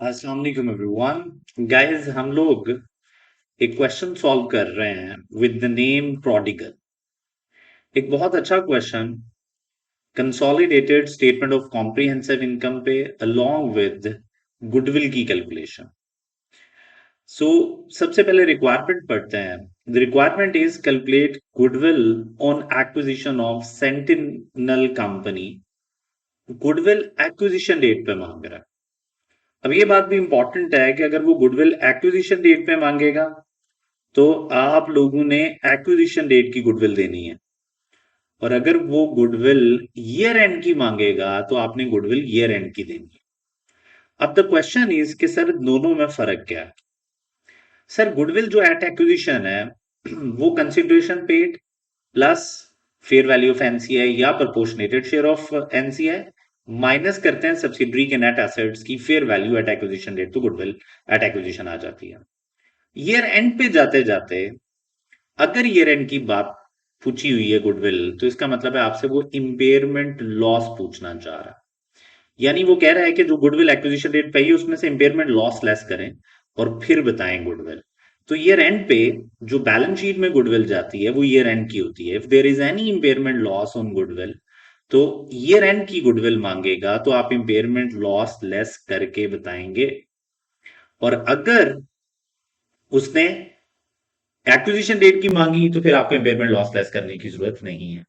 अस्सलाम वालेकुम everyone guys, हम लोग एक क्वेश्चन सॉल्व कर रहे हैं विद द नेम प्रोडिगल। एक बहुत अच्छा question consolidated statement of comprehensive income पे अलोंग विद गुडविल की कैलकुलेशन। सो सबसे पहले रिक्वायरमेंट पढ़ते हैं। The requirement is calculate goodwill on acquisition of Sentinel company. Goodwill acquisition date पे मांग रहा है। अब ये बात भी इंपॉर्टेंट है कि अगर वो गुडविल एक्विजिशन डेट पे मांगेगा तो आप लोगों ने एक्विजिशन डेट की गुडविल देनी है, और अगर वो गुडविल ईयर एंड की मांगेगा तो आपने गुडविल ईयर एंड की देनी है। अब द क्वेश्चन इज कि सर दोनों में फर्क क्या है। सर गुडविल जो एट एक्विजिशन है वो consideration paid plus fair value of NCI या proportionated share of NCI minus करते हैं सब्सिडरी के नेट एसेट्स की fair value at acquisition date, तो गुडविल एट एक्विजिशन आ जाती है। ईयर एंड पे जाते जाते अगर ईयर एंड की बात पूछी हुई है गुडविल, तो इसका मतलब है आपसे वो इंपेयरमेंट लॉस पूछना चाह रहा है। यानी वो कह रहा है कि जो गुडविल एक्विजिशन डेट पे है उसमें से इंपेयरमेंट लॉस लेस करें और फिर बताएं गुडविल। तो ईयर एंड पे जो बैलेंस शीट में गुडविल जाती है वो ईयर एंड की होती है। If there is any impairment loss on goodwill तो ईयर एंड की गुडविल मांगेगा, तो आप इंपेयरमेंट लॉस लेस करके बताएंगे। और अगर उसने एक्विजिशन डेट की मांगी तो फिर आपको इंपेयरमेंट लॉस लेस करने की जरूरत नहीं है।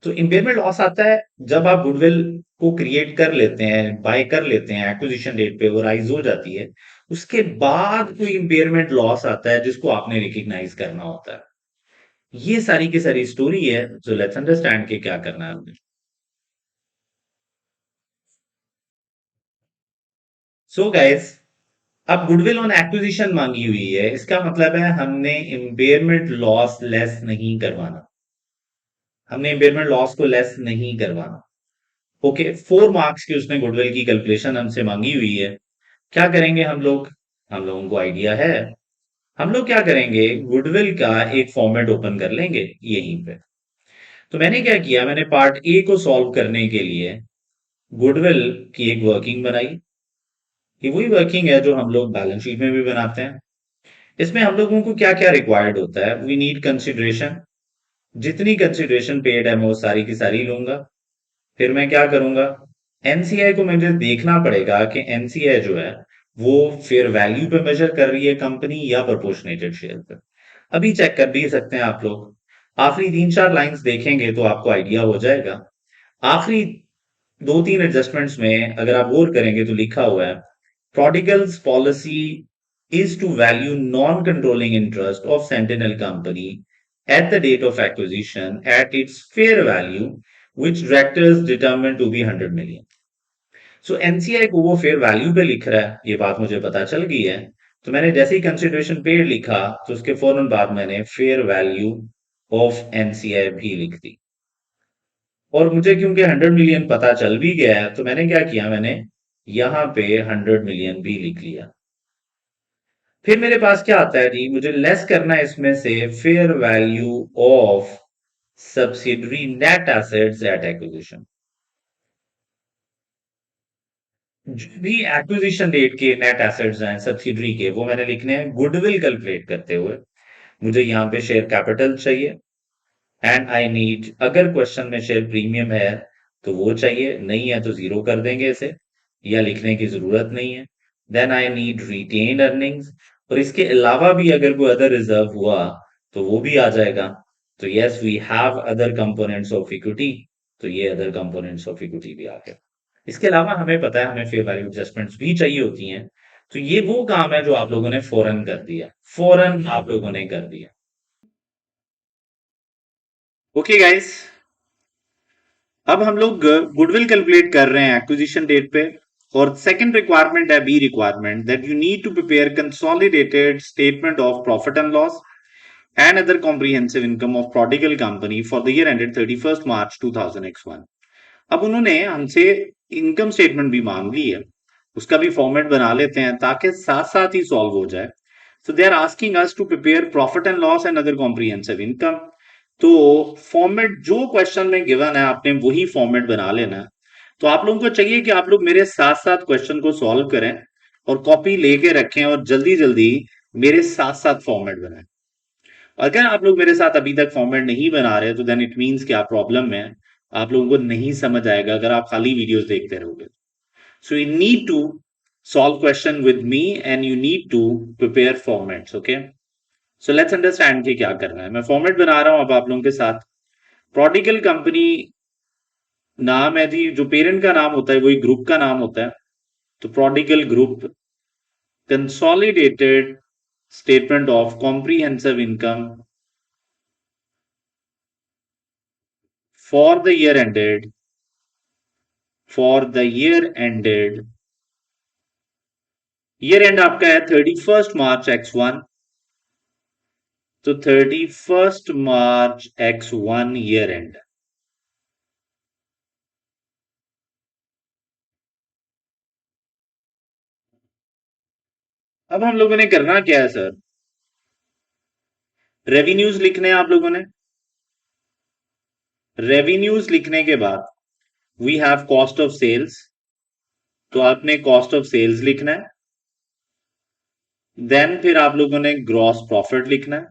तो इंपेयरमेंट लॉस आता है जब आप गुडविल को क्रिएट कर लेते हैं, बाय कर लेते हैं, एक्विजिशन डेट पे वो राइज हो जाती है, उसके बाद कोई इंपेयरमेंट लॉस आता है जिसको आपने रिकग्नाइज करना होता है। ये सारी की सारी स्टोरी है, जो लेट्स अंडरस्टैंड के क्या करना है हमें। सो गाइस, अब गुडविल ऑन एक्विजिशन मांगी हुई है, इसका मतलब है हमने इंपेयरमेंट लॉस लेस नहीं करवाना। हमने इंपेयरमेंट लॉस को लेस नहीं करवाना। ओके, 4 मार्क्स की उसने गुडविल की कैलकुलेशन हमसे मांगी हुई है। क्या करेंगे हम लोग? हम लोगों को आइडिया है। हम लोग क्या करेंगे, गुडविल का एक फॉर्मेट ओपन कर लेंगे यहीं पे। तो मैंने क्या किया, मैंने पार्ट ए को सॉल्व करने के लिए गुडविल की एक वर्किंग बनाई। ये वही वर्किंग है जो हम लोग बैलेंस शीट में भी बनाते हैं। इसमें हम लोगों को क्या क्या रिक्वायर्ड होता है, वी नीड कंसिडरेशन। जितनी कंसिडरेशन पेड है मैं वो सारी की सारी लूंगा। फिर मैं क्या करूंगा, एनसीआई को मुझे देखना पड़ेगा कि एनसीआई जो है वो फेयर वैल्यू पे मेजर कर रही है कंपनी या प्रोपोर्शनेटेड शेयर पे। अभी चेक कर भी सकते हैं आप लोग। आखिरी 3-4 लाइंस देखेंगे तो आपको आइडिया हो जाएगा। आखिरी 2-3 एडजस्टमेंट्स में अगर आप गौर करेंगे तो लिखा हुआ है, प्रोडिगल्स policy is to value non-controlling interest of Sentinel Company at the date of acquisition at its fair value, which directors determine to be 100 million. So NCI को वो फेयर वैल्यू पे लिख रहा है, ये बात मुझे पता चल गई है। तो मैंने जैसे ही कंसिडरेशन पेड लिखा तो उसके फौरन बाद मैंने फेयर वैल्यू ऑफ एनसीआई भी लिख दी। और मुझे क्योंकि 100 मिलियन पता चल भी गया है तो मैंने क्या किया, मैंने यहां पे 100 मिलियन भी लिख लिया। फिर मेरे पास क्या आता है जी, मुझे लेस करना है इसमें से fair value of subsidiary net assets at acquisition. जो भी एक्विजिशन डेट के नेट एसेट्स हैं सब्सिडरी के, वो मैंने लिखने हैं गुडविल कैलकुलेट करते हुए। मुझे यहाँ पे शेयर कैपिटल चाहिए एंड आई नीड, अगर क्वेश्चन में शेयर प्रीमियम है तो वो चाहिए, नहीं है तो जीरो कर देंगे इसे, या लिखने की जरूरत नहीं है। Then I need retained earnings, और इसके अलावा भी अगर कोई अदर रिजर्व हुआ तो वो भी आ जाएगा। तो yes, we have other components of equity, तो ये अदर कंपोनेंट्स ऑफ इक्विटी भी आ गया। इसके अलावा हमें पता है हमें फेयर वैल्यू एडजस्टमेंट्स भी चाहिए होती हैं। तो ये वो काम है जो आप लोगों ने फौरन कर दिया, फौरन आप लोगों ने कर दिया। ओके गाइस, अब हम लोग गुडविल कैलकुलेट कर रहे हैं एक्विजिशन डेट पे। और सेकंड रिक्वायरमेंट है, B requirement, that you need to prepare consolidated statement of profit and loss and other comprehensive income of Prodigal company for the year ended 31 March 2001। अब उन्होंने हमसे income statement भी मांग ली है, उसका भी फॉर्मेट बना लेते हैं ताकि साथ साथ ही सॉल्व हो जाए। So they are asking us to prepare profit and loss and other comprehensive income. तो फॉर्मेट जो क्वेश्चन में गिवन है आपने वही फॉर्मेट बना लेना है। तो आप लोगों को चाहिए कि आप लोग मेरे साथ साथ क्वेश्चन को सॉल्व करें। और कॉपी लेके रखें और जल्दी जल्दी मेरे साथ साथ फॉर्मेट बनाएं। अगर आप लोग मेरे साथ अभी तक फॉर्मेट नहीं बना रहे तो देन इट मीन्स क्या प्रॉब्लम है, आप लोगों को नहीं समझ आएगा अगर आप खाली वीडियोस देखते रहोगे। So you need to solve question with me and you need to prepare formats, okay? So let's understand कि क्या करना है। मैं फॉर्मेट बना रहा हूं अब आप लोगों के साथ। प्रोडिगल कंपनी नाम है जी, जो पेरेंट का नाम होता है वही ग्रुप का नाम होता है। तो prodigal group consolidated statement of comprehensive income for the year ended year and आपका है 31 मार्च X1। तो 31 मार्च X1 ईयर एंड। अब हम लोगों ने करना क्या है सर, रेवेन्यूज लिखने हैं आप लोगों ने। रेवेन्यूज लिखने के बाद we have cost of sales, तो आपने कॉस्ट ऑफ सेल्स लिखना है। देन फिर आप लोगों ने ग्रॉस प्रॉफिट लिखना है।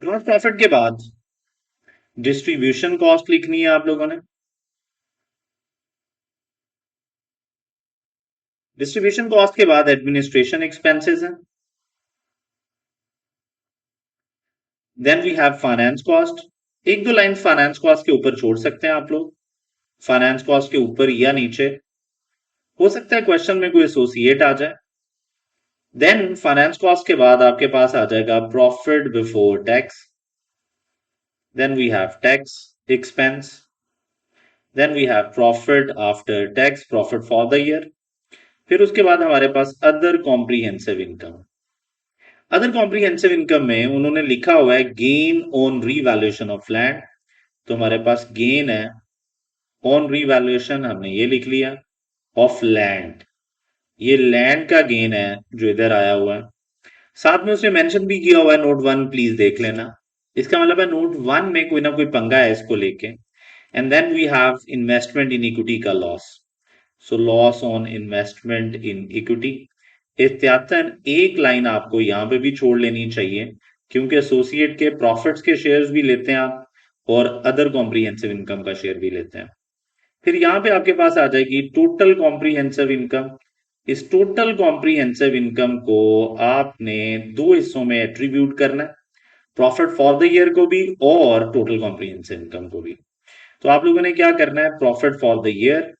ग्रॉस प्रॉफिट के बाद डिस्ट्रीब्यूशन कॉस्ट लिखनी है आप लोगों ने। डिस्ट्रीब्यूशन कॉस्ट के बाद एडमिनिस्ट्रेशन एक्सपेंसेस हैं। Then we have finance cost. एक दो लाइन फाइनेंस कॉस्ट के ऊपर छोड़ सकते हैं आप लोग, फाइनेंस कॉस्ट के ऊपर या नीचे, हो सकता है क्वेश्चन में कोई एसोसिएट आ जाए। देन फाइनेंस कॉस्ट के बाद आपके पास आ जाएगा profit before tax. Then we have tax expense. Then we have profit after tax, profit for the year. फिर उसके बाद हमारे पास other comprehensive income. Other comprehensive income में उन्होंने लिखा हुआ है gain on revaluation of land. तो हमारे पास गेन है ऑन रीवैल्यूएशन, हमने ये लिख लिया, ऑफ लैंड। ये लैंड का गेन है जो इधर आया हुआ है। साथ में उसने मेंशन भी किया हुआ है नोट 1, प्लीज देख लेना। इसका मतलब है नोट 1 में कोई ना कोई पंगा है इसको लेके। And then we have investment in equity का loss. So loss on investment in equity. एहतियातन एक लाइन आपको यहां पे भी छोड़ लेनी चाहिए, क्योंकि एसोसिएट के प्रॉफिट्स के शेयर्स भी लेते हैं आप और अदर कॉम्प्रिहेंसिव इनकम का शेयर भी लेते हैं। फिर यहां पे आपके पास आ जाएगी टोटल कॉम्प्रिहेंसिव इनकम। इस टोटल कॉम्प्रिहेंसिव इनकम को आपने दो हिस्सों में एट्रीब्यूट करना है, प्रॉफिट फॉर द ईयर को भी और टोटल कॉम्प्रिहेंसिव इनकम को भी। तो आप लोगों ने क्या करना है, profit for the year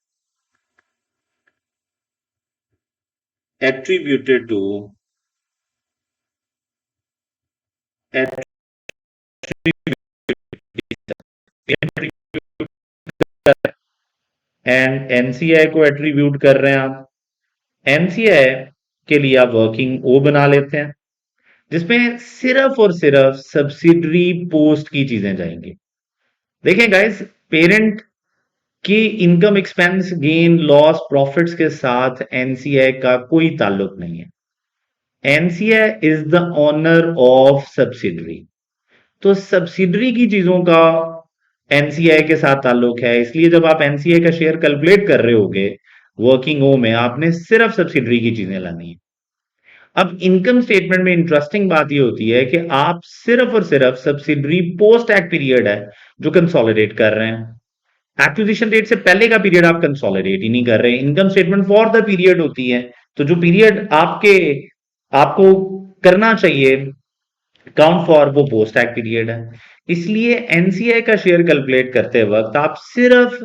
attributed to and NCI को एट्रीब्यूट कर रहे हैं आप। एनसीआई के लिए आप वर्किंग ओ बना लेते हैं, जिसमें सिर्फ और सिर्फ सब्सिडरी पोस्ट की चीजें जाएंगी। देखें गाइस, पेरेंट की income expense gain loss profits के साथ एनसीआई का कोई ताल्लुक नहीं है। NCI is the owner of subsidiary. तो सब्सिडरी की चीजों का एनसीआई के साथ ताल्लुक है, इसलिए जब आप एनसीआई का शेयर कैलकुलेट कर रहे होगे वर्किंग ओ में, आपने सिर्फ सब्सिडरी की चीजें लानी है। अब इनकम स्टेटमेंट में इंटरेस्टिंग बात यह होती है कि आप सिर्फ और सिर्फ सब्सिडरी पोस्ट एक्ट पीरियड है जो कंसोलिडेट कर रहे हैं। एक्विजिशन डेट से पहले का पीरियड आप कंसोलिडेट ही नहीं कर रहे। Income statement for the period होती है, तो जो पीरियड आपको करना चाहिए काउंट फॉर, वो पोस्ट एक्ट पीरियड है। इसलिए एनसीआई का शेयर कैलकुलेट करते वक्त आप सिर्फ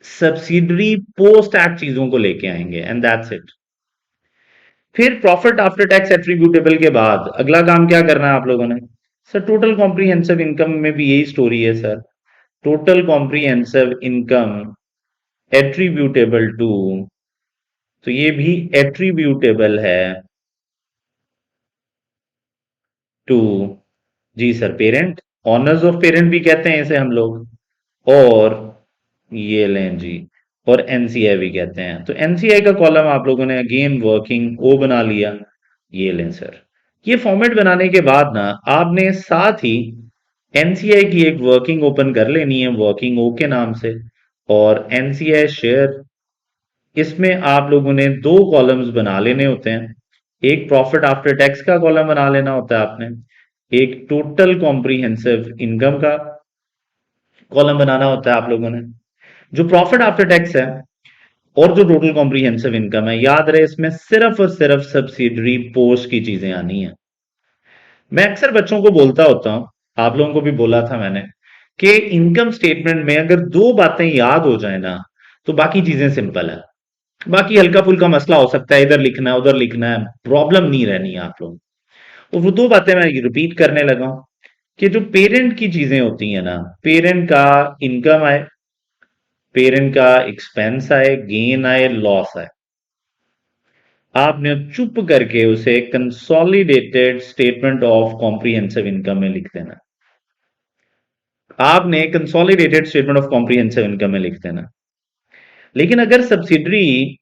सब्सिडरी पोस्ट एक्ट चीजों को लेके आएंगे एंड दैट्स इट। फिर प्रॉफिट आफ्टर टैक्स एट्रीब्यूटेबल के बाद अगला काम क्या करना है आप लोगों ने, सर टोटल कॉम्प्रिहेंसिव इनकम में भी यही स्टोरी है sir. Total comprehensive income attributable to, तो ये भी एट्रीब्यूटेबल है टू, जी sir, parent, owners of parent भी कहते हैं इसे हम लोग, और ये लें जी, और एनसीआई भी कहते हैं। तो एनसीआई का कॉलम आप लोगों ने अगेन वर्किंग ओ बना लिया, ये लें सर। ये फॉर्मेट बनाने के बाद ना आपने साथ ही एनसीआई की एक वर्किंग ओपन कर लेनी है वर्किंग ओ के नाम से, और एनसीआई शेयर इसमें आप लोगों ने दो कॉलम्स बना लेने होते हैं। एक प्रॉफिट आफ्टर टैक्स का कॉलम बना लेना होता है आपने, एक टोटल कॉम्प्रिहेंसिव इनकम का कॉलम बनाना होता है आप लोगों ने। जो प्रॉफिट आफ्टर टैक्स है और जो टोटल कॉम्प्रिहेंसिव इनकम है, याद रहे इसमें सिर्फ और सिर्फ सब्सिडरी पोस्ट की चीजें आनी है। मैं अक्सर बच्चों को बोलता होता हूं, आप लोगों को भी बोला था मैंने, कि इनकम स्टेटमेंट में अगर दो बातें याद हो जाए ना, तो बाकी चीजें सिंपल है। बाकी हल्का फुल्का मसला हो सकता है, इधर लिखना है उधर लिखना है, प्रॉब्लम नहीं रहनी है आप लोग। और वो दो बातें मैं रिपीट करने लगा हूं कि जो पेरेंट की चीजें होती है ना, पेरेंट का इनकम आए, पेरेंट का एक्सपेंस आए, गेन आए, लॉस आए, आपने चुप करके उसे consolidated statement of comprehensive income में लिख देना। आपने consolidated statement of comprehensive income में लिख देना। लेकिन अगर सब्सिडरी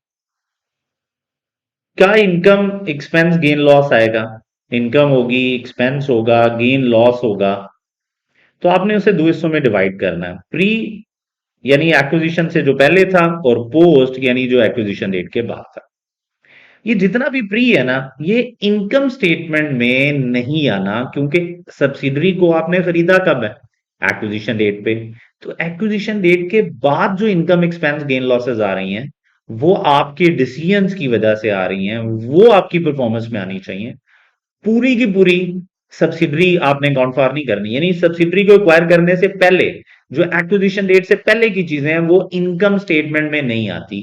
का इनकम एक्सपेंस गेन लॉस आएगा, इनकम होगी, एक्सपेंस होगा, गेन लॉस होगा, तो आपने उसे दो हिस्सों में डिवाइड करना है। प्री यानी एक्विजिशन से जो पहले था, और पोस्ट यानी जो एक्विजिशन डेट के बाद था। ये जितना भी प्री है ना, ये इनकम स्टेटमेंट में नहीं आना, क्योंकि सब्सिडरी को आपने खरीदा कब है? एक्विजिशन डेट पे। तो एक्विजिशन डेट के बाद जो इनकम एक्सपेंस गेन लॉसेस आ रही हैं, वो आपके डिसीजंस की वजह से आ रही हैं, वो आपकी परफॉर्मेंस में आनी चाहिए। पूरी की पूरी सब्सिडरी आपने अकाउंट फॉर नहीं करनी, यानी सब्सिडरी को एक्वायर करने से पहले जो एक्विजिशन डेट से पहले की चीजें हैं, वो इनकम स्टेटमेंट में नहीं आती।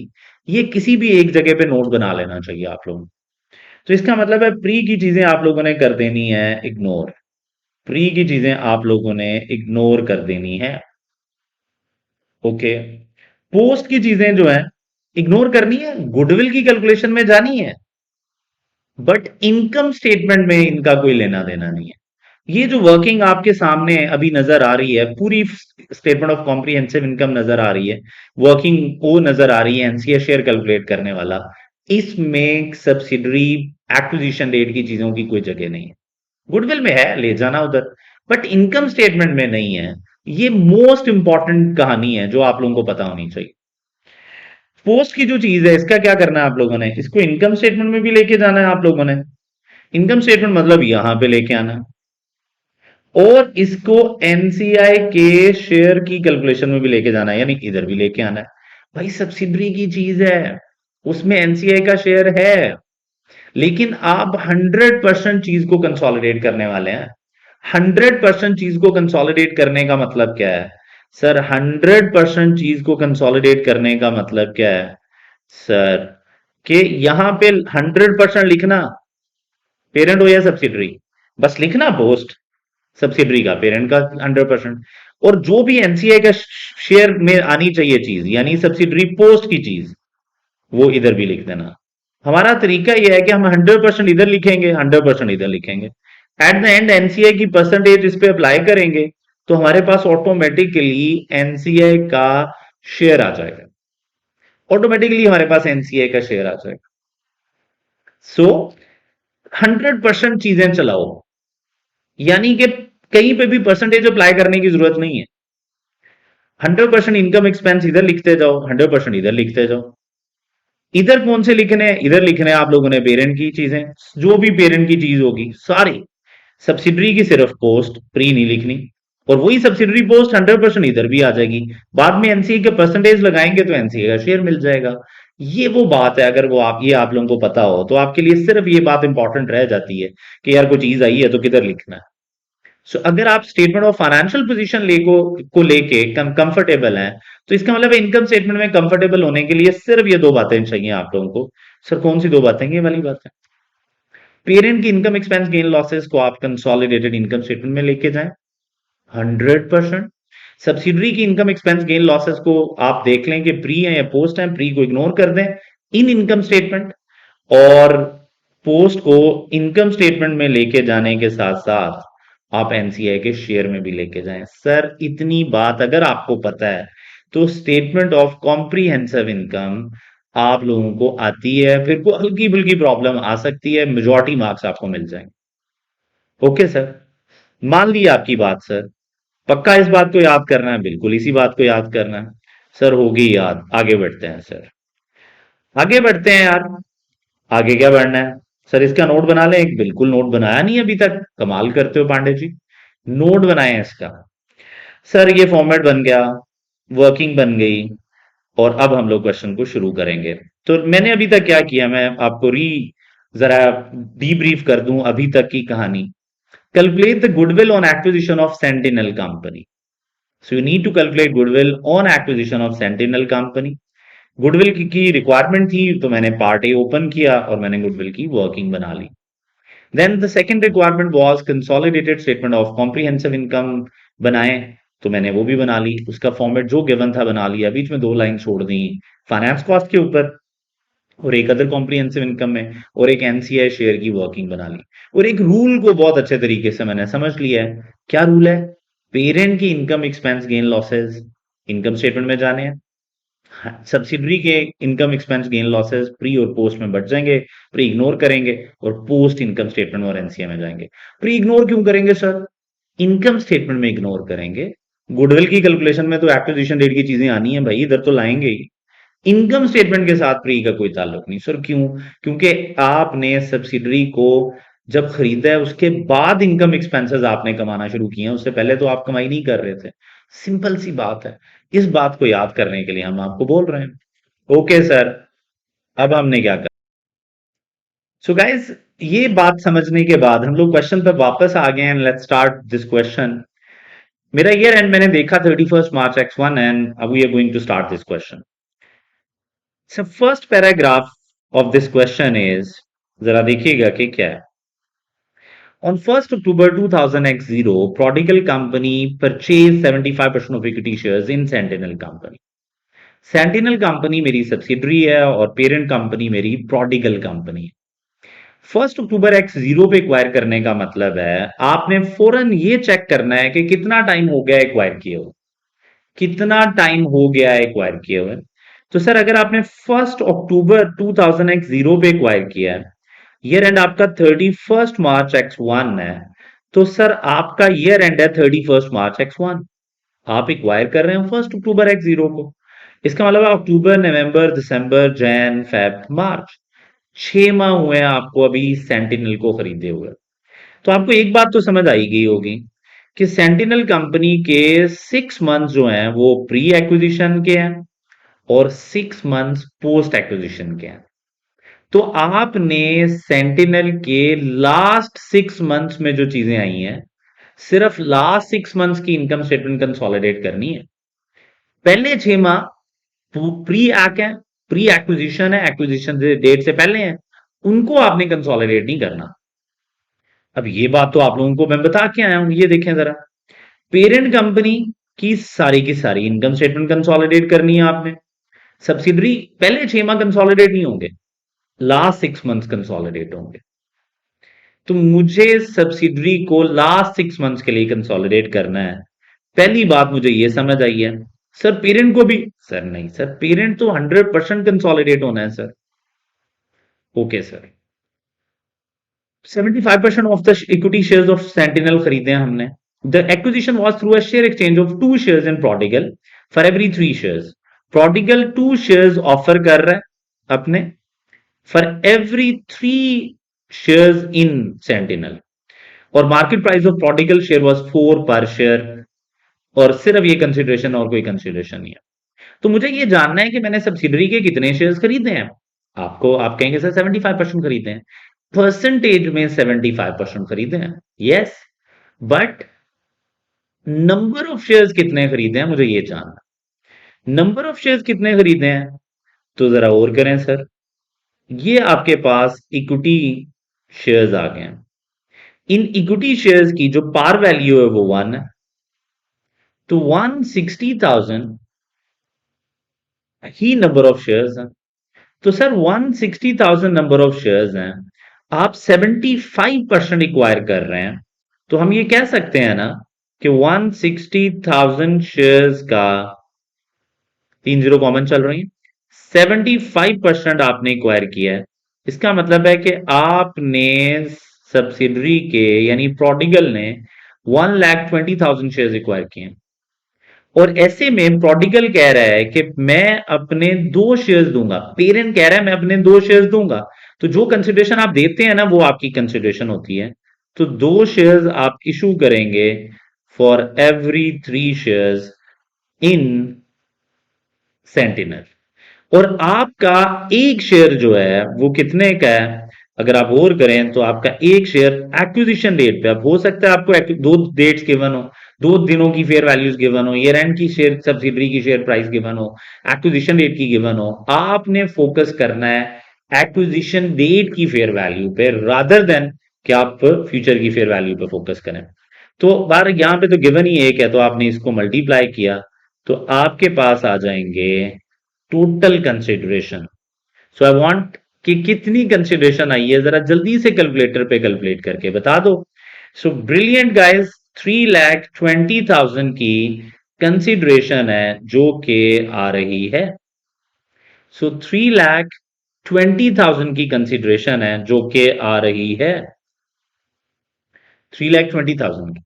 ये किसी भी एक जगह पे नोट बना लेना चाहिए आप लोगों को। तो इसका मतलब है प्री की चीजें आप लोगों ने कर देनी है इग्नोर, प्री की चीजें आप लोगों ने इग्नोर कर देनी है। ओके, पोस्ट की चीजें जो है इग्नोर करनी है, गुडविल की कैलकुलेशन में जानी है, बट इनकम स्टेटमेंट में इनका कोई लेना देना नहीं है। ये जो वर्किंग आपके सामने अभी नजर आ रही है, पूरी स्टेटमेंट ऑफ कॉम्प्रिहेंसिव इनकम नजर आ रही है, वर्किंग वो नजर आ रही है, एनसीए शेयर कैलकुलेट करने वाला, इसमें सब्सिडरी एक्विजिशन डेट की चीजों की कोई जगह नहीं है। गुडविल में है, ले जाना उधर, बट इनकम स्टेटमेंट में नहीं है। ये मोस्ट इंपॉर्टेंट कहानी है जो आप लोगों को पता होनी चाहिए। पोस्ट की जो चीज है, इसका क्या करना है आप लोगों ने? इसको इनकम स्टेटमेंट में भी लेके जाना है आप लोगों ने। इनकम स्टेटमेंट मतलब यहां पे लेके आना है, और इसको एनसीआई के शेयर की कैलकुलेशन में भी लेके जाना है, यानी इधर भी लेके आना है। भाई सब्सिडरी की चीज है, उसमें एनसीआई का शेयर है, लेकिन आप 100% चीज को कंसोलिडेट करने वाले हैं। 100% चीज को कंसोलिडेट करने का मतलब क्या है सर? 100% चीज को कंसोलिडेट करने का मतलब क्या है सर? कि यहां पे 100% लिखना, पेरेंट हो या सब्सिडरी, बस लिखना पोस्ट सब्सिडरी का, पेरेंट का 100%, और जो भी एनसीआई का शेयर में आनी चाहिए चीज, यानी सब्सिडरी पोस्ट की चीज, वो इधर भी लिख देना। हमारा तरीका यह है कि हम 100% इधर लिखेंगे, 100% इधर लिखेंगे, एट द एंड एनसीआई की परसेंटेज इस पे अप्लाई करेंगे, तो हमारे पास ऑटोमेटिकली एनसीआई का शेयर आ जाएगा, ऑटोमेटिकली हमारे पास एनसीआई का शेयर आ जाएगा। सो 100% चीजें चलाओ, यानी कि कहीं पे भी परसेंटेज अप्लाई करने की जरूरत नहीं है। 100% इनकम एक्सपेंस इधर लिखते जाओ, 100% इधर लिखते जाओ। इधर कौन से लिखने हैं? इधर लिखने हैं आप लोगों ने पेरेंट की चीजें, जो भी पेरेंट की चीज होगी सारी। सब्सिडरी की सिर्फ पोस्ट, प्री नहीं लिखनी, और वही सब्सिडरी पोस्ट 100% इधर भी आ जाएगी। बाद में एनसीए के परसेंटेज लगाएंगे तो एनसीए का शेयर मिल जाएगा। ये वो बात है, अगर वो आप ये आप लोगों को पता हो तो आपके लिए सिर्फ ये बात इंपॉर्टेंट रह जाती है कि यार कोई चीज आई है तो किधर लिखना है। सो अगर आप स्टेटमेंट ऑफ फाइनेंशियल पोजीशन को लेके कंफर्टेबल हैं, तो इसका मतलब इनकम स्टेटमेंट में कंफर्टेबल होने के लिए सिर्फ ये दो बातें चाहिए आप लोगों को। सर कौन सी दो बातें? ये वाली बात है, पेरेंट की इनकम एक्सपेंस गेन लॉसेस को आप कंसोलिडेटेड इनकम स्टेटमेंट में लेके जाएं 100%। सब्सिडरी की इनकम एक्सपेंस गेन लॉसेस को आप देख लें कि प्री है या पोस्ट है, प्री को इग्नोर कर दें इन इनकम स्टेटमेंट, और पोस्ट को इनकम स्टेटमेंट में लेके जाने के साथ साथ आप एनसीआई के शेयर में भी लेके जाएं। सर इतनी बात अगर आपको पता है, तो स्टेटमेंट ऑफ कॉम्प्रिहेंसिव इनकम आप लोगों को आती है, फिर को हल्की फुल्की प्रॉब्लम आ सकती है, मेजॉरिटी मार्क्स आपको मिल जाएंगे। ओके सर, मान ली आपकी बात सर, पक्का इस बात को याद करना है, बिल्कुल इसी बात को याद करना है। सर होगी याद, आगे बढ़ते हैं सर। आगे बढ़ते हैं यार। आगे क्या बढ़ना है? सर इसका नोट बना लें। एक बिल्कुल नोट बनाया नहीं अभी तक, कमाल करते हो पांडे जी। नोट बनाए हैं इसका। सर ये फॉर्मेट बन गया, वर्किंग बन गई, और अब हम लोग क्वेश्चन को शुरू करेंगे। तो मैंने अभी तक क्या किया, मैं आपको जरा डीब्रीफ कर दूं अभी तक की कहानी। Calculate the goodwill on acquisition of Sentinel company. So you need to calculate goodwill on acquisition of Sentinel company. Goodwill की रिक्वायरमेंट थी, तो मैंने पार्ट ए ओपन किया और मैंने गुडविल की वर्किंग बना ली। Then the second requirement was consolidated statement of comprehensive income बनाए, तो मैंने वो भी बना ली। उसका फॉर्मेट जो गिवन था बना लिया, बीच में दो लाइन छोड़ दी फाइनेंस कॉस्ट के ऊपर, और एक अदर कॉम्प्रिहेंसिव इनकम में, और एक एनसीआई शेयर की वर्किंग बना ली। और एक रूल को बहुत अच्छे तरीके से मैंने समझ लिया है। क्या रूल है? पेरेंट की income expense gain losses income statement में जाने हैं, सब्सिडरी के income expense gain losses pre और पोस्ट में बढ़ जाएंगे, प्री इग्नोर करेंगे और पोस्ट इनकम स्टेटमेंट और एनसीए में जाएंगे। प्री इग्नोर क्यों करेंगे सर? इनकम स्टेटमेंट में इग्नोर करेंगे। गुडविल की कैलकुलेशन में तो एक्विजिशन डेट की चीजें आनी है भाई, इधर तो लाएंगे ही। इनकम स्टेटमेंट के साथ प्री का कोई ताल्लुक नहीं सर। क्यों? क्योंकि आपने सब्सिडरी को जब खरीदा है उसके बाद इनकम एक्सपेंसेस आपने कमाना शुरू किए हैं, उससे पहले तो आप कमाई नहीं कर रहे थे। सिंपल सी बात है। इस बात को याद करने के लिए हम आपको बोल रहे हैं। ओके सर, अब हमने क्या कर, सो गाइस, ये बात समझने के बाद हम लोग क्वेश्चन पे वापस आ गए and let's start this question. मेरा ईयर एंड मैंने देखा 31 मार्च X1, एंड अब we are going to start this question. So first paragraph of this question is, जरा देखिएगा कि क्या है। On 1st October 2000 Prodigal Company purchased 75% of equity shares in Sentinel Company. Sentinel Company मेरी subsidiary है और parent company मेरी prodigal company है। 1 अक्टूबर X0 पे एक्वायर करने का मतलब है आपने फौरन ये चेक करना है कि कितना टाइम हो गया एक्वायर किए हुए, कितना टाइम हो गया है एक्वायर किए हुए। तो सर अगर आपने 1 अक्टूबर 2000 पे एक्वायर किया है, ईयर एंड आपका 31 मार्च X1 है, तो सर आपका ईयर एंड है 31 मार्च X1। आप एक्वायर कर रहे हैं 1 अक्टूबर X0 को। इसका मतलब है अक्टूबर, नवंबर, दिसंबर, जैन, फेब, मार्च, 6 माह हुए हैं आपको अभी सेंटिनल को खरीदे हुए। तो आपको एक बात तो समझ आई गई होगी कि सेंटिनल कंपनी के 6 मंथ जो हैं वो प्री एक्विजिशन के हैं और 6 मंथ पोस्ट एक्विजिशन के हैं। तो आपने सेंटिनल के लास्ट 6 मंथ्स में जो चीजें आई हैं, सिर्फ लास्ट 6 मंथ्स की इनकम स्टेटमेंट कंसोलिडेट करनी है। पहले 6 माह प्री एक्ट है, प्री एक्विजिशन है, एक्विजिशन डेट से पहले है, उनको आपने कंसोलिडेट नहीं करना। अब ये बात तो आप लोगों को मैं बता के आया हूं, ये देखें जरा। पेरेंट कंपनी की सारी इनकम स्टेटमेंट कंसोलिडेट करनी है आपने। सब्सिडरी पहले 6 माह कंसोलिडेट नहीं होंगे, लास्ट 6 मंथ्स कंसोलिडेट होंगे। तो मुझे सब्सिडरी को लास्ट 6 मंथ्स के लिए कंसोलिडेट करना है। पहली बात मुझे ये समझ आई है। सर पेरेंट को भी, सर नहीं सर, पेरेंट तो 100% कंसोलिडेट होना है sir. Okay sir, 75% of the equity shares of Sentinel खरीदे हैं हमने। The acquisition was through a share exchange of 2 shares in Prodigal for every 3 shares. Prodigal 2 shares offer कर रहा है अपने for every 3 shares in Sentinel, और market price of Prodigal share was 4 per share, और सिर्फ ये कंसिडरेशन और कोई कंसिडरेशन नहीं है। तो मुझे ये जानना है कि मैंने सब्सिडरी के कितने शेयर्स खरीदे हैं। आपको आप कहेंगे सर 75% खरीदे हैं। परसेंटेज में 75% खरीदे हैं, yes, but number of shares कितने खरीदे हैं मुझे ये जानना। नंबर ऑफ शेयर्स कितने खरीदे हैं, तो जरा और करें सर। ये आपके पास इक्विटी शेयर्स आ गए हैं। इन इक्विटी शेयर्स की जो पार वैल्यू है वो 1 है, तो 160,000 ही नंबर ऑफ शेयर्स हैं। तो सर 160,000 नंबर ऑफ शेयर्स हैं, आप 75% एक्वायर कर रहे हैं, तो हम ये कह सकते हैं ना कि 160,000 शेयर्स का 3 जीरो कॉमन चल रही है, 75% आपने एक्वायर किया है। इसका मतलब है कि आपने सब्सिडरी के यानी प्रोडिगल ने 1,20,000 शेयर्स एक्वायर किए हैं। और ऐसे में प्रोडिगल कह रहा है कि मैं अपने 2 शेयर्स दूंगा, पेरेंट कह रहा है मैं अपने 2 शेयर्स दूंगा। तो जो कंसिडरेशन आप देते हैं ना वो आपकी कंसिडरेशन होती है। तो 2 शेयर्स आप इशू करेंगे for every 3 shares in Sentinel. और आपका एक शेयर जो है वो कितने का है? अगर आप और करें तो आपका एक शेयर एक्विजिशन डेट पे, अब हो सकता है आपको दो डेट्स गिवन हो, 2 दिनों की फेयर वैल्यूज गिवन हो, ईयर एंड की शेयर सब्सिडरी की शेयर प्राइस गिवन हो, एक्विजिशन डेट की गिवन हो। आपने फोकस करना है एक्विजिशन डेट की फेयर वैल्यू पे रादर देन कि आप फ्यूचर की फेयर वैल्यू पे फोकस करें। तो बार यहाँ पे तो गिवन ही एक है, तो आपने इसको मल्टीप्लाई किया तो आपके पास आ जाएंगे total consideration. So I want कि कितनी कंसिडरेशन आई है जरा जल्दी से कैलकुलेटर पे कैलकुलेट करके बता दो। सो ब्रिलियंट गाइस, 3,20,000 की कंसिडरेशन है जो कि आ रही है। सो 3,20,000 की कंसिडरेशन है जो कि आ रही है 3,20,000।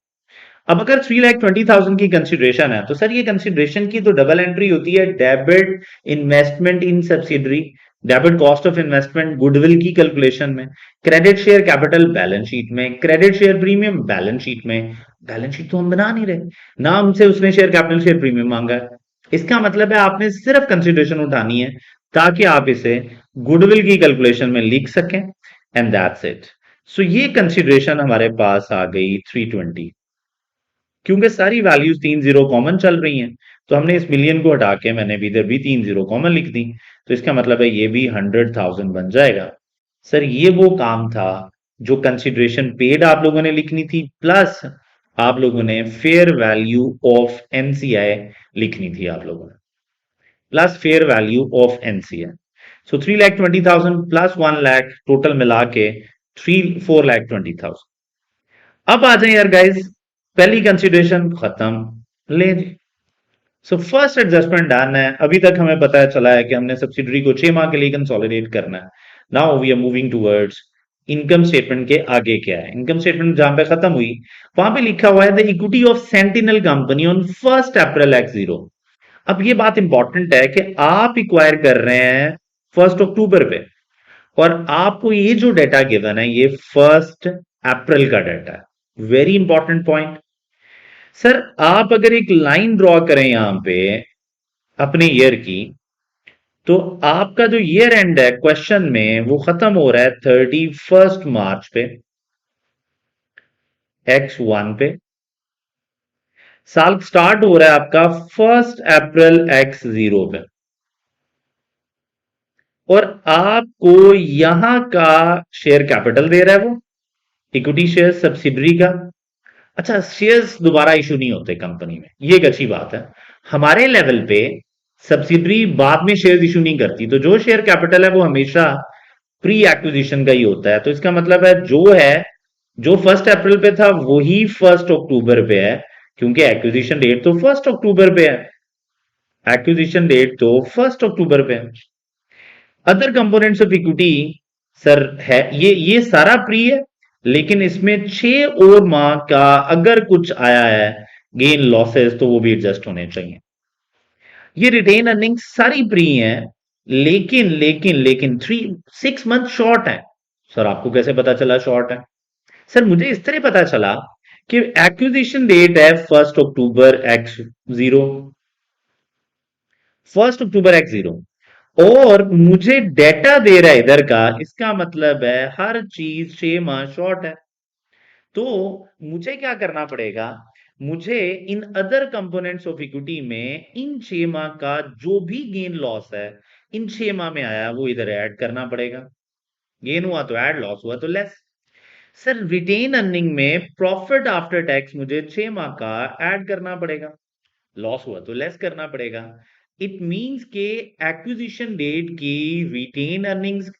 अब अगर 3,20,000 की कंसिडरेशन है तो सर ये कंसिडरेशन की तो डबल एंट्री होती है, debit investment in subsidiary, debit cost of investment goodwill की कैलकुलेशन में, credit share capital balance sheet में, credit share premium balance sheet में। बैलेंस शीट तो हम बना नहीं रहे ना, हमसे उसने शेयर कैपिटल शेयर प्रीमियम मांगा है। इसका मतलब है आपने सिर्फ कंसिडरेशन उठानी है ताकि आप इसे गुडविल की कैलकुलेशन में लिख सकें, एंड दैट्स इट। सो ये कंसिडरेशन हमारे पास आ गई 320। क्योंकि सारी वैल्यूज 3 जीरो कॉमन चल रही हैं, तो हमने इस मिलियन को हटा के मैंने भी इधर भी 3 जीरो कॉमन लिख दी। तो इसका मतलब है ये भी 100,000 बन जाएगा। सर ये वो काम था जो कंसिडरेशन पेड आप लोगों ने लिखनी थी, प्लस आप लोगों ने फेयर वैल्यू ऑफ एनसीआई लिखनी थी आप लोगों ने, plus fair value of NCI. So 3,20,000 plus 1 lakh total मिला के 4,20,000। अब आ जाए यार गाइस, पहली कंसिडरेशन खत्म, ले जी। सो फर्स्ट एडजस्टमेंट डन है। अभी तक हमें पता है चला है कि हमने सब्सिडरी को 6 माह के लिए कंसोलिडेट करना है। Now we are moving towards income statement के आगे क्या है। इनकम स्टेटमेंट जहां पे खत्म हुई वहां पे लिखा हुआ है the equity of Sentinel company on 1 April X0। अब ये बात इंपॉर्टेंट है कि आप इक्वायर कर रहे हैं 1 अक्टूबर पे, और आपको ये जो डेटा गिवन है ये 1 अप्रैल का डेटा है। Very important point. सर आप अगर एक लाइन ड्रॉ करें यहां पे अपने ईयर की, तो आपका जो ईयर एंड है क्वेश्चन में वो खत्म हो रहा है 31 मार्च पे, X1 पे। साल स्टार्ट हो रहा है आपका 1 अप्रैल X0 पे, और आपको यहां का शेयर कैपिटल दे रहा है वो इक्विटी शेयर सब्सिडरी का। अच्छा, शेयर्स दोबारा इशू नहीं होते कंपनी में, ये एक अच्छी बात है। हमारे लेवल पे सब्सिडरी बाद में शेयर्स इशू नहीं करती, तो जो शेयर कैपिटल है वो हमेशा प्री एक्विजिशन का ही होता है। तो इसका मतलब है जो 1 अप्रैल पे था वही 1 अक्टूबर पे है, क्योंकि एक्विजिशन डेट तो 1 अक्टूबर पे है। एक्विजिशन डेट तो 1 अक्टूबर पे है। Other components of equity sir है ये सारा प्री है, लेकिन इसमें 6 और माह का अगर कुछ आया है गेन लॉसेस तो वो भी एडजस्ट होने चाहिए। ये रिटेन अर्निंग सारी प्री है, लेकिन 6 मंथ शॉर्ट है। सर आपको कैसे पता चला शॉर्ट है? सर मुझे इस तरह पता चला कि एक्विजिशन डेट है 1 अक्टूबर X0, और मुझे डेटा दे रहा है इधर का, इसका मतलब है हर चीज 6 माह शॉर्ट है। तो मुझे क्या करना पड़ेगा? मुझे in other components of equity में इन 6 माह का जो भी गेन लॉस है इन 6 माह में आया वो इधर ऐड करना पड़ेगा। गेन हुआ तो ऐड, लॉस हुआ तो लेस। सर रिटेन अर्निंग में प्रॉफिट आफ्टर टैक्स मुझे 6 माह का ऐड करना पड़ेगा, लॉस हुआ तो लेस करना पड़ेगा। इट मींस के एक्विजिशन डेट की रिटेन अर्निंग्स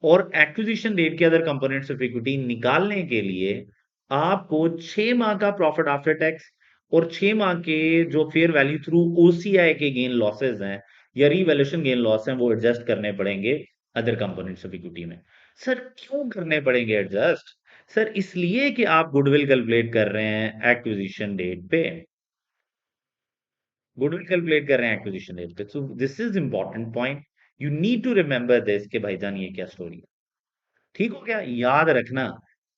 और एक्विजिशन डेट के अदर कंपोनेंट्स ऑफ इक्विटी निकालने के लिए आपको 6 माह का प्रॉफिट आफ्टर टैक्स और 6 माह के जो फेयर वैल्यू थ्रू ओसीआई के गेन लॉसेस हैं या रीवैल्यूएशन गेन लॉस हैं वो एडजस्ट करने पड़ेंगे अदर कंपोनेंट्स ऑफ इक्विटी में। सर क्यों करने पड़ेंगे एडजस्ट? सर इसलिए कि आप गुडविल कैलकुलेट कर रहे हैं एक्विजिशन डेट पे। गुडविल कैलकुलेट कर रहे हैं एक्विजिशन रेट पे। So this is important point, you need to remember this कि भाईजान ये क्या स्टोरी है। ठीक हो गया, याद रखना।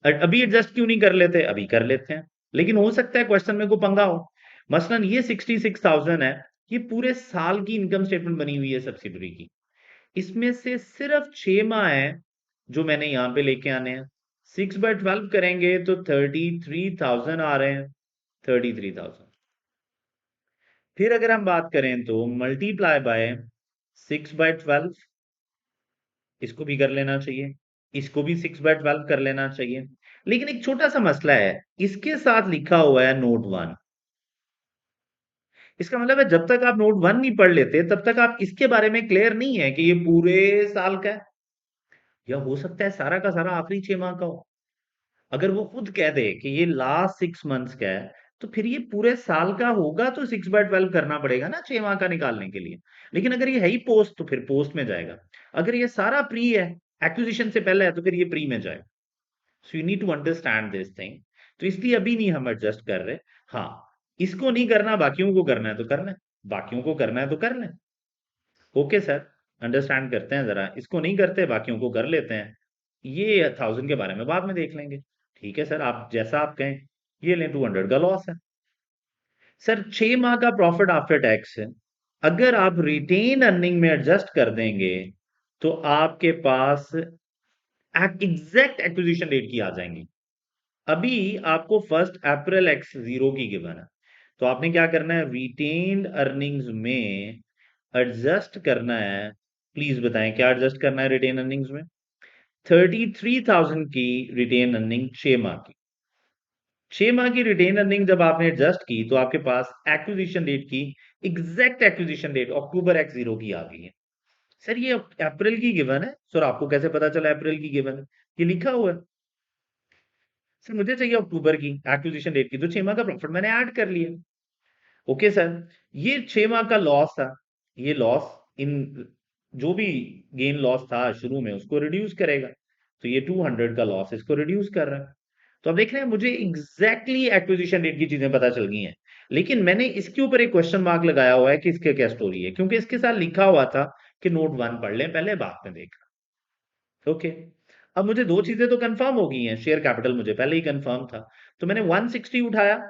अभी एडजस्ट क्यों नहीं कर लेते, अभी कर लेते हैं, लेकिन हो सकता है क्वेश्चन में को पंगा हो। मसलन ये 66,000 है, ये पूरे साल की इनकम स्टेटमेंट बनी हुई है सब्सिडरी की। इसमें से सिर्फ 6 माह है जो मैंने यहां पे लेके आने हैं। 6/12 करेंगे तो 33,000 आ रहे हैं, 33,000। फिर अगर हम बात करें तो मल्टीप्लाई बाय 6/12, इसको भी कर लेना चाहिए, इसको भी 6/12 कर लेना चाहिए। लेकिन एक छोटा सा मसला है, इसके साथ लिखा हुआ है नोट 1। इसका मतलब है जब तक आप नोट 1 नहीं पढ़ लेते तब तक आप इसके बारे में क्लियर नहीं है कि ये पूरे साल का है, या हो सकता है सारा का सारा आखिरी 6 माह का हो। अगर वो खुद कह दे कि ये लास्ट 6 मंथ्स का है, तो फिर ये पूरे साल का होगा तो 6/12 करना पड़ेगा ना 6 माह का निकालने के लिए। लेकिन अगर ये है ही पोस्ट तो फिर पोस्ट में जाएगा। अगर ये सारा प्री है, एक्विजिशन से पहले है, तो फिर ये प्री में जाएगा। So you need to understand this thing. तो इसलिए अभी नहीं हम एडजस्ट कर रहे। हाँ, इसको नहीं करना, बाकियों को करना है तो कर लें, बाकियों को करना है तो कर लें। ओके सर, अंडरस्टैंड करते हैं जरा, इसको नहीं करते बाकियों को कर लेते हैं। ये 1000 के बारे में बाद में देख लेंगे। ठीक है सर, आप जैसा आप कहें। ये लें, 200 का लॉस है। सर 6 माह का प्रॉफिट आफ्टर टैक्स है, अगर आप रिटेन अर्निंग में एडजस्ट कर देंगे तो आपके पास एग्जैक्ट एक्विजिशन डेट की आ जाएंगी। अभी आपको 1 अप्रैल X0 की गिवन है, तो आपने क्या करना है, रिटेन्ड अर्निंग्स में एडजस्ट करना है। प्लीज बताएं क्या एडजस्ट करना है रिटेन अर्निंग्स में। 33,000 की रिटेन अर्निंग 6 माह की। 6 माह की रिटेन अर्निंग जब आपने एडजस्ट की तो आपके पास एक्विजिशन डेट की exact acquisition date October X0 की आ गई है। सर ये अप्रैल की गिवन है, सर आपको कैसे पता चला अप्रैल की गिवन है, ये लिखा हुआ है। सर मुझे चाहिए अक्टूबर की एक्विजिशन डेट की, तो 6 माह का प्रॉफिट मैंने ऐड कर लिया। ओके सर, ये 6 माह का लॉस था, ये लॉस इन जो भी गेन लॉस था शुरू में उसको रिड्यूस करेगा। तो ये 200 का लॉस इसको रिड्यूस कर रहा है। तो अब देख रहे हैं मुझे एग्जैक्टली एक्विजिशन डेट की चीजें पता चल गई हैं। लेकिन मैंने इसके ऊपर एक क्वेश्चन मार्क लगाया हुआ है कि इसके क्या स्टोरी है, क्योंकि इसके साथ लिखा हुआ था कि नोट 1 पढ़ लें पहले, बाद में देखना। ओके, अब मुझे दो चीजें तो कंफर्म हो गई हैं, शेयर कैपिटल मुझे पहले ही कंफर्म था। तो मैंने 160 उठाया,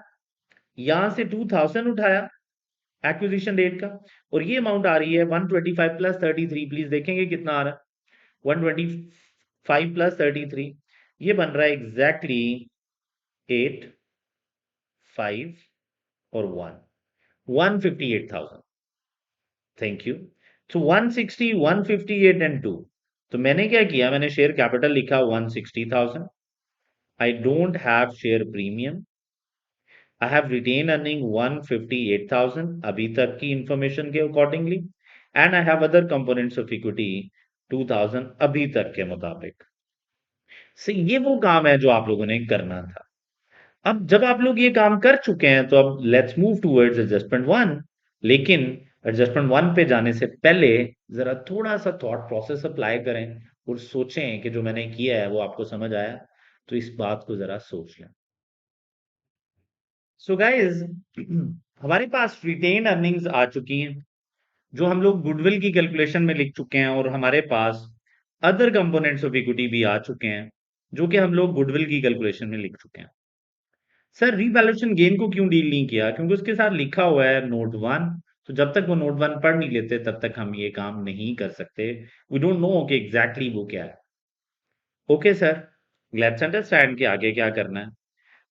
यहां से 2000 उठाया एक्विजिशन डेट का, और ये अमाउंट आ रही है 125 प्लस 33। प्लीज देखेंगे कितना आ रहा है, 125 प्लस 33, ये बन रहा है एग्जैक्टली 8, 5 और 1, 158,000। Thank you. तो 160, 158 एंड 2। तो मैंने क्या किया, मैंने शेयर कैपिटल लिखा 160,000। I don't have share premium. I have retained earning 158,000 अभी तक की इंफॉर्मेशन के accordingly, and I have other components of equity 2,000 अभी तक के मुताबिक। से ये वो काम है जो आप लोगों ने करना था। अब जब आप लोग ये काम कर चुके हैं तो अब लेट्स मूव टूवर्ड्स एडजस्टमेंट 1। लेकिन एडजस्टमेंट 1 पे जाने से पहले जरा थोड़ा सा थॉट प्रोसेस अप्लाई करें और सोचें कि जो मैंने किया है वो आपको समझ आया, तो इस बात को जरा सोच लें। सो गाइस, हमारे पास रिटेन अर्निंग्स आ चुकी हैं जो हम लोग गुडविल की कैलकुलेशन में लिख चुके हैं, और हमारे पास अदर कंपोनेंट्स ऑफ इक्विटी भी आ चुके हैं जो कि हम लोग गुडविल की कैलकुलेशन में लिख चुके हैं। सर रीवैल्यूएशन गेन को क्यों डील नहीं किया, क्योंकि उसके साथ लिखा हुआ है नोट 1। तो जब तक वो नोट 1 पढ़ नहीं लेते तब तक हम ये काम नहीं कर सकते। वी डोंट नो कि एग्जैक्टली वो क्या है। ओके सर, लेट्स अंडरस्टैंड कि आगे क्या करना है।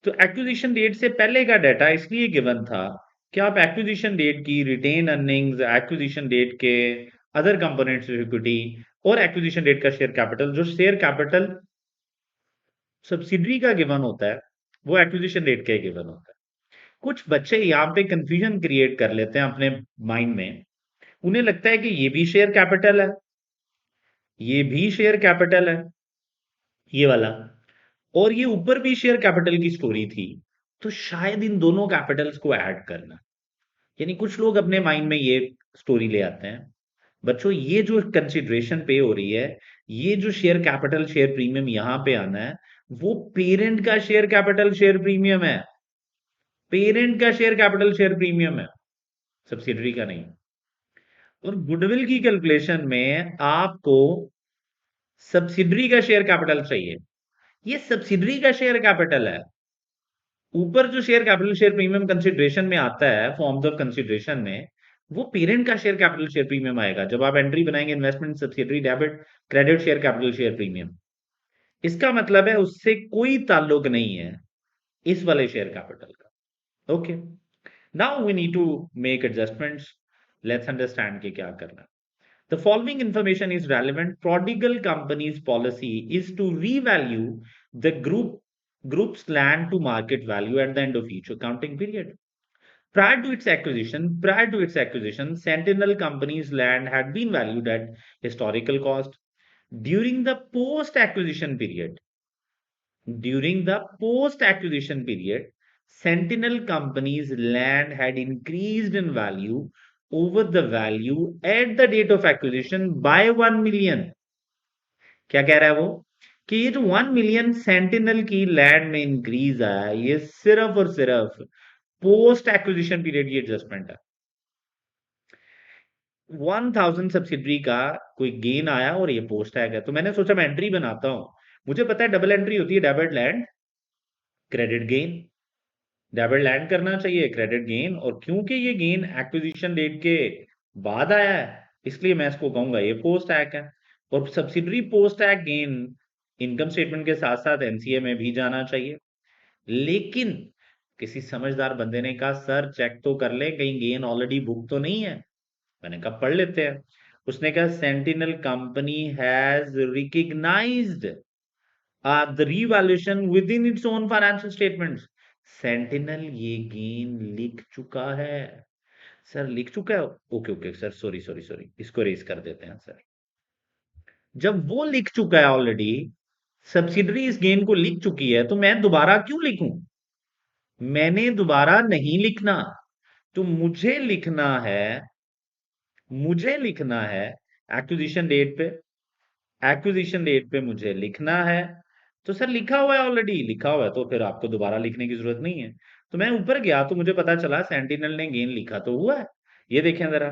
तो एक्विजिशन डेट से पहले का डाटा इसलिए गिवन था कि आप एक्विजिशन डेट की रिटेन अर्निंग्स, एक्विजिशन डेट के अदर कंपोनेंट्स ऑफ इक्विटी, और एक्विजिशन डेट का शेयर कैपिटल, जो शेयर कैपिटल सब्सिडरी का गिवन होता है वो एक्विजिशन डेट का गिवन होता है। कुछ बच्चे यहाँ पे कंफ्यूजन क्रिएट कर लेते हैं अपने माइंड में। उन्हें लगता है कि ये भी शेयर कैपिटल है, ये भी शेयर कैपिटल है, ये वाला, और ये ऊपर भी शेयर कैपिटल की स्टोरी थी, तो शायद इन दोनों कैपिटल्स को ऐड करना। यानी कुछ लोग अपने माइंड में ये स्टोरी ले आते हैं। बच्चों, ये जो कंसिडरेशन पे हो रही है, ये जो शेयर कैपिटल शेयर प्रीमियम यहां पे आना है, वो पेरेंट का शेयर कैपिटल शेयर प्रीमियम है। पेरेंट का शेयर कैपिटल शेयर प्रीमियम है। सब्सिडरी का नहीं। और गुडविल की कैलकुलेशन में आपको सब्सिडरी का शेयर कैपिटल चाहिए। ये सब्सिडरी का शेयर कैपिटल है। ऊपर जो share capital share premium consideration में आता है, फॉर्म्स ऑफ कंसिडरेशन में, वो पेरेंट का शेयर कैपिटल शेयर प्रीमियम आएगा जब आप एंट्री बनाएंगे investment subsidiary debit credit share capital share premium. इसका मतलब है उससे कोई ताल्लुक नहीं है इस वाले शेयर कैपिटल का। Okay, now we need to make adjustments. Let's understand कि क्या करना है। The following information is relevant. Prodigal company's policy is to revalue the group's land to market value at the end of each accounting period. Prior to its acquisition, Sentinel Company's land had been valued at historical cost. During the post-acquisition period, Sentinel Company's land had increased in value over the value at the date of acquisition by 1 million. क्या कह रहा है वो कि ये जो 1 million sentinel की land में इंक्रीज आया, ये सिर्फ और सिर्फ पोस्ट एक्विजिशन पीरियड की एडजस्टमेंट है। 1000 सब्सिडरी का कोई गेन आया और ये पोस्ट टैग है, तो मैंने सोचा मैं एंट्री बनाता हूं। मुझे पता है डबल एंट्री होती है, debit land credit gain. Debit land करना चाहिए, क्रेडिट गेन, और क्योंकि ये गेन एक्विजिशन डेट के बाद आया है, इसलिए मैं इसको कहूंगा ये पोस्ट टैग है। और subsidiary post tag gain income statement के साथ साथ एनसीए में भी जाना चाहिए। लेकिन किसी समझदार बंदे ने कहा सर चेक तो कर ले कहीं गेन ऑलरेडी बुक तो नहीं है। मैंने कहा पढ़ लेते हैं। उसने कहा Sentinel company has recognised the revaluation within its own financial statements. Sentinel ये गेन लिख चुका है। सर लिख चुका है? Okay okay sir, sorry sorry sorry, इसको रेज कर देते हैं सर। जब वो लिख चुका है ऑलरेडी, सब्सिडरी इस गेन को लिख चुकी है, तो मैं दोबारा क्यों लिखूं? मैंने दोबारा नहीं लिखना। तो मुझे लिखना है एक्विजिशन डेट पे, मुझे लिखना है। तो सर लिखा हुआ है, ऑलरेडी लिखा हुआ है, तो फिर आपको दोबारा लिखने की जरूरत नहीं है। तो मैं ऊपर गया तो मुझे पता चला सेंटिनल ने गेन लिखा तो हुआ है। ये देखें जरा,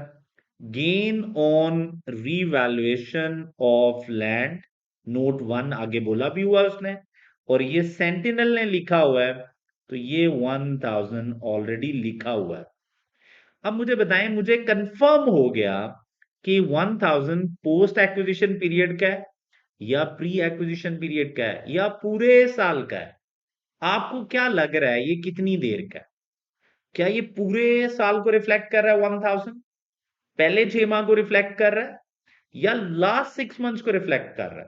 gain on revaluation of land, note 1 आगे बोला भी हुआ उसने, और ये सेंटिनल ने लिखा हुआ है, तो ये 1000 ऑलरेडी लिखा हुआ है। अब मुझे बताएं, मुझे कंफर्म हो गया कि 1000 पोस्ट एक्विजिशन पीरियड का है या प्री एक्विजिशन पीरियड का है या पूरे साल का है। आपको क्या लग रहा है ये कितनी देर का है? क्या ये पूरे साल को रिफ्लेक्ट कर रहा है 1000, पहले 6 माह को रिफ्लेक्ट कर रहा है, या लास्ट 6 मंथ्स को रिफ्लेक्ट कर रहा है?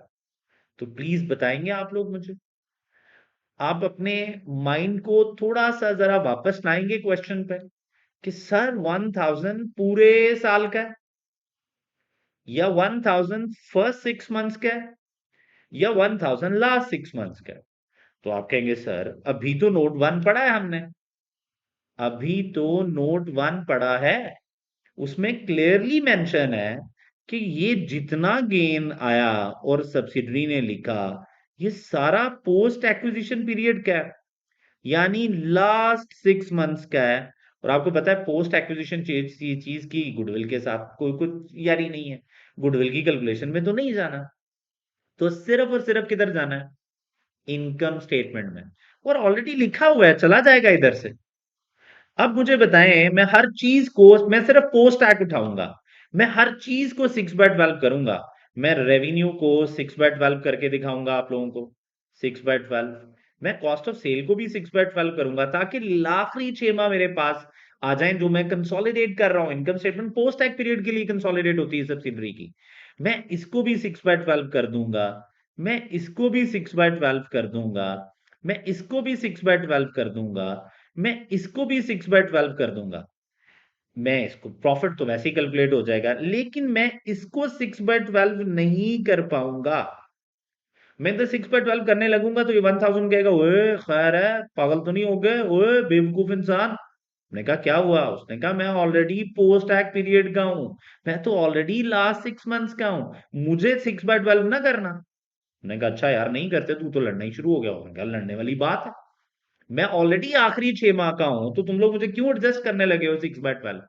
तो प्लीज बताएंगे आप लोग मुझे। आप अपने माइंड को थोड़ा सा जरा वापस लाएंगे क्वेश्चन पे कि सर 1000 पूरे साल का है, या 1000 फर्स्ट 6 मंथ्स का है, या 1000 लास्ट 6 मंथ्स का है? तो आप कहेंगे सर अभी तो नोट 1 पढ़ा है हमने, अभी तो नोट 1 पढ़ा है, उसमें क्लियरली मेंशन है कि ये जितना गेन आया और सब्सिडरी ने लिखा, ये सारा पोस्ट एक्विजिशन पीरियड का है, यानी लास्ट 6 मंथ्स का है। और आपको पता है पोस्ट एक्विजिशन चीज की गुडविल के साथ कोई कुछ यारी नहीं है, गुडविल की कैलकुलेशन में तो नहीं जाना, तो सिर्फ और सिर्फ किधर जाना है? इनकम स्टेटमेंट में। और ऑलरेडी लिखा हुआ है, चला जाएगा इधर से। अब मुझे बताएं, मैं हर चीज को, मैं सिर्फ पोस्ट टैक्स उठाऊंगा, मैं हर चीज को 6/12 करूंगा। मैं रेवेन्यू को 6/12 करके दिखाऊंगा आप लोगों को, 6/12। मैं कॉस्ट ऑफ सेल को भी 6/12 करूंगा, ताकि आखिरी 6 माह मेरे पास आ जाएं जो मैं कंसोलिडेट कर रहा हूं। Income statement post tax period के लिए कंसोलिडेट होती है सब्सिडरी की। मैं इसको भी 6/12 कर दूंगा, मैं इसको भी 6/12 कर दूंगा, मैं इसको भी 6/12 कर दूंगा, मैं इसको भी 6/12 कर दूंगा। मैं इसको प्रॉफिट तो वैसे ही कैलकुलेट हो जाएगा, लेकिन मैं इसको 6/12 नहीं कर पाऊंगा। मैं तो 6/12 करने लगूंगा तो ये 1000 कहेगा, ओए खैर है, पागल तो नहीं हो गए, ओए बेवकूफ इंसान। मैंने कहा क्या हुआ? उसने कहा मैं ऑलरेडी पोस्ट टैक्स पीरियड का हूं, मैं तो ऑलरेडी लास्ट 6 मंथ्स का हूं, मुझे 6/12 ना करना। मैंने कहा अच्छा यार नहीं करते, तू तो लड़ना ही शुरू हो गया। मैंने कहा लड़ने वाली बात है, मैं ऑलरेडी आखिरी 6 माह का हूं, तो तुम लोग मुझे क्यों एडजस्ट करने लगे हो 6/12?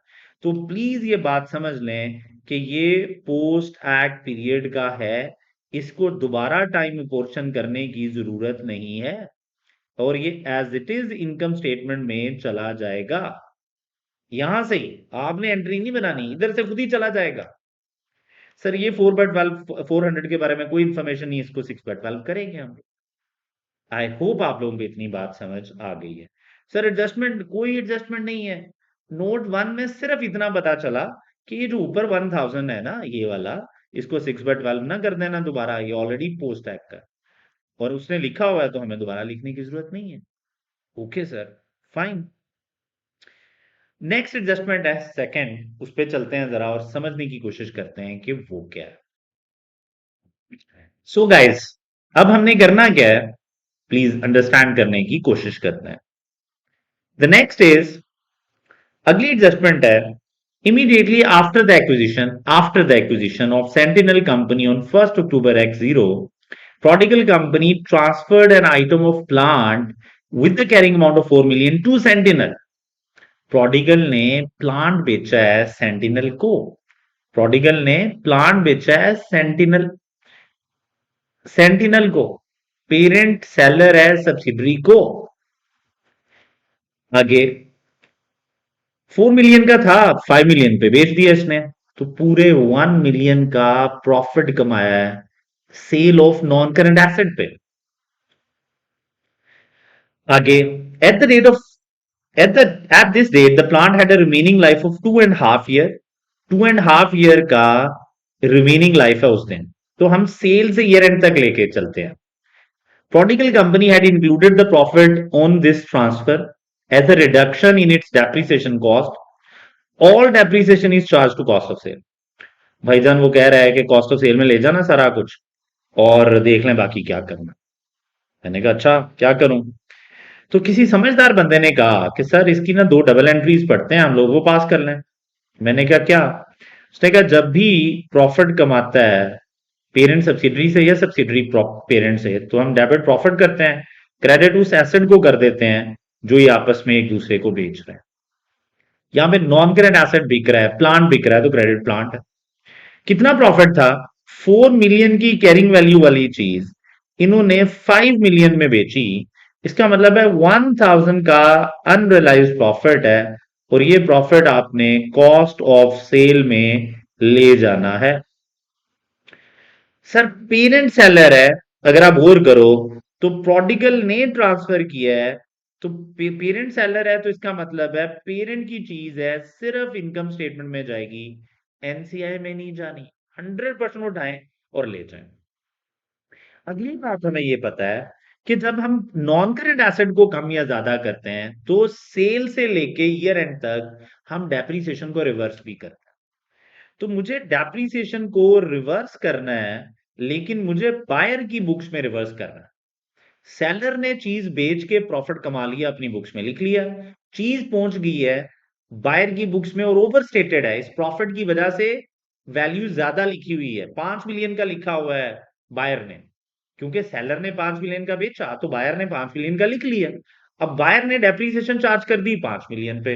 तो प्लीज ये बात समझ लें कि ये पोस्ट एक्ट पीरियड का है, इसको दोबारा टाइम पोर्शन करने की जरूरत नहीं है और ये as it is income statement में चला जाएगा। यहां से ही आपने एंट्री नहीं बनानी, इधर से खुद ही चला जाएगा। सर ये 4/12 400 के बारे में कोई इंफॉर्मेशन नहीं, इसको 6/12 करेंगे हम। आई होप आप लोगों को इतनी बात समझ आ गई है। सर एडजस्टमेंट, कोई एडजस्टमेंट नहीं है। नोट 1 में सिर्फ इतना पता चला कि ये जो ऊपर 1000 है ना, ये वाला, इसको 6/12 ना कर देना दोबारा, ये ऑलरेडी पोस्ट एक्ट का और उसने लिखा हुआ है, तो हमें दोबारा लिखने की जरूरत नहीं है। Okay sir, fine. Next adjustment है सेकंड, उस पे चलते हैं जरा और समझने की कोशिश करते हैं कि वो क्या है। सो गाइस, अब हमने करना क्या है, प्लीज अंडरस्टैंड करने की कोशिश करते हैं। द नेक्स्ट इज, अगली एडजस्टमेंट है, immediately after the acquisition of Sentinel Company on 1st October X0, Prodigal Company transferred an item of plant with the carrying amount of 4 million to Sentinel. Prodigal ने plant बेचा है sentinel को, prodigal ने plant बेचा है sentinel sentinel को, parent seller है subsidiary को। आगे 4 मिलियन का था, 5 मिलियन पे बेच दिया इसने, तो पूरे 1 मिलियन का प्रॉफिट कमाया है sale of non current asset पे। आगे, at the rate of at this date the plant had a remaining life of 2.5 year, 2.5 year का रिमेनिंग लाइफ है उस दिन, तो हम सेल से ईयर एंड तक लेके चलते हैं। Prodigal company had included the profit on this transfer as a reduction in its depreciation cost. All depreciation is charged to cost of sale. भाईजान वो कह रहा है कि कॉस्ट ऑफ सेल में ले जाना सारा कुछ और देख लें बाकी क्या करना। मैंने कहा अच्छा क्या करूं, तो किसी समझदार बंदे ने कहा कि सर इसकी ना 2 डबल एंट्रीज पढ़ते हैं हम लोग, वो पास कर लें। मैंने कहा क्या? उसने कहा जब भी प्रॉफिट कमाता है पेरेंट सब्सिडरी से या सब्सिडरी पेरेंट से, तो हम डेबिट प्रॉफिट करते हैं, क्रेडिट उस एसेट को कर देते हैं जो ये आपस में एक दूसरे को बेच रहे हैं। यहां पे नॉन करेंट एसेट बिक रहा है, प्लांट बिक रहा है, तो क्रेडिट प्लांट है। कितना प्रॉफिट था? 4 मिलियन की कैरिंग वैल्यू वाली चीज इन्होंने 5 मिलियन में बेची, इसका मतलब है 1000 का अनरियलाइज्ड प्रॉफिट है और ये प्रॉफिट आपने कॉस्ट ऑफ सेल में ले जाना है। सर पेरेंट सेलर है, अगर आप और करो तो प्रोडिगल ने ट्रांसफर किया है, तो पेरेंट सेलर है, तो इसका मतलब है पेरेंट की चीज है, सिर्फ इनकम स्टेटमेंट में जाएगी, एनसीआई में नहीं जानी। 100% उठाएं और ले जाएं। अगली बात हमें ये पता है कि जब हम नॉन करेंट एसेट को कम या ज्यादा करते हैं तो सेल से लेके ईयर एंड तक हम डेप्रीसिएशन को रिवर्स भी करते हैं। तो मुझे डेप्रीसिएशन को रिवर्स करना है, लेकिन मुझे बायर की बुक्स में रिवर्स करना है। सेलर ने चीज बेच के प्रॉफिट कमा लिया, अपनी बुक्स में लिख लिया, चीज पहुंच गई है बायर की बुक्स में और ओवर स्टेटेड है, इस प्रॉफिट की वजह से वैल्यू ज्यादा लिखी हुई है, 5 मिलियन का लिखा हुआ है बायर ने, क्योंकि सेलर ने 5 मिलियन का बेचा तो बायर ने 5 मिलियन का लिख लिया। अब बायर ने डेप्रीसिएशन चार्ज कर दी 5 मिलियन पे,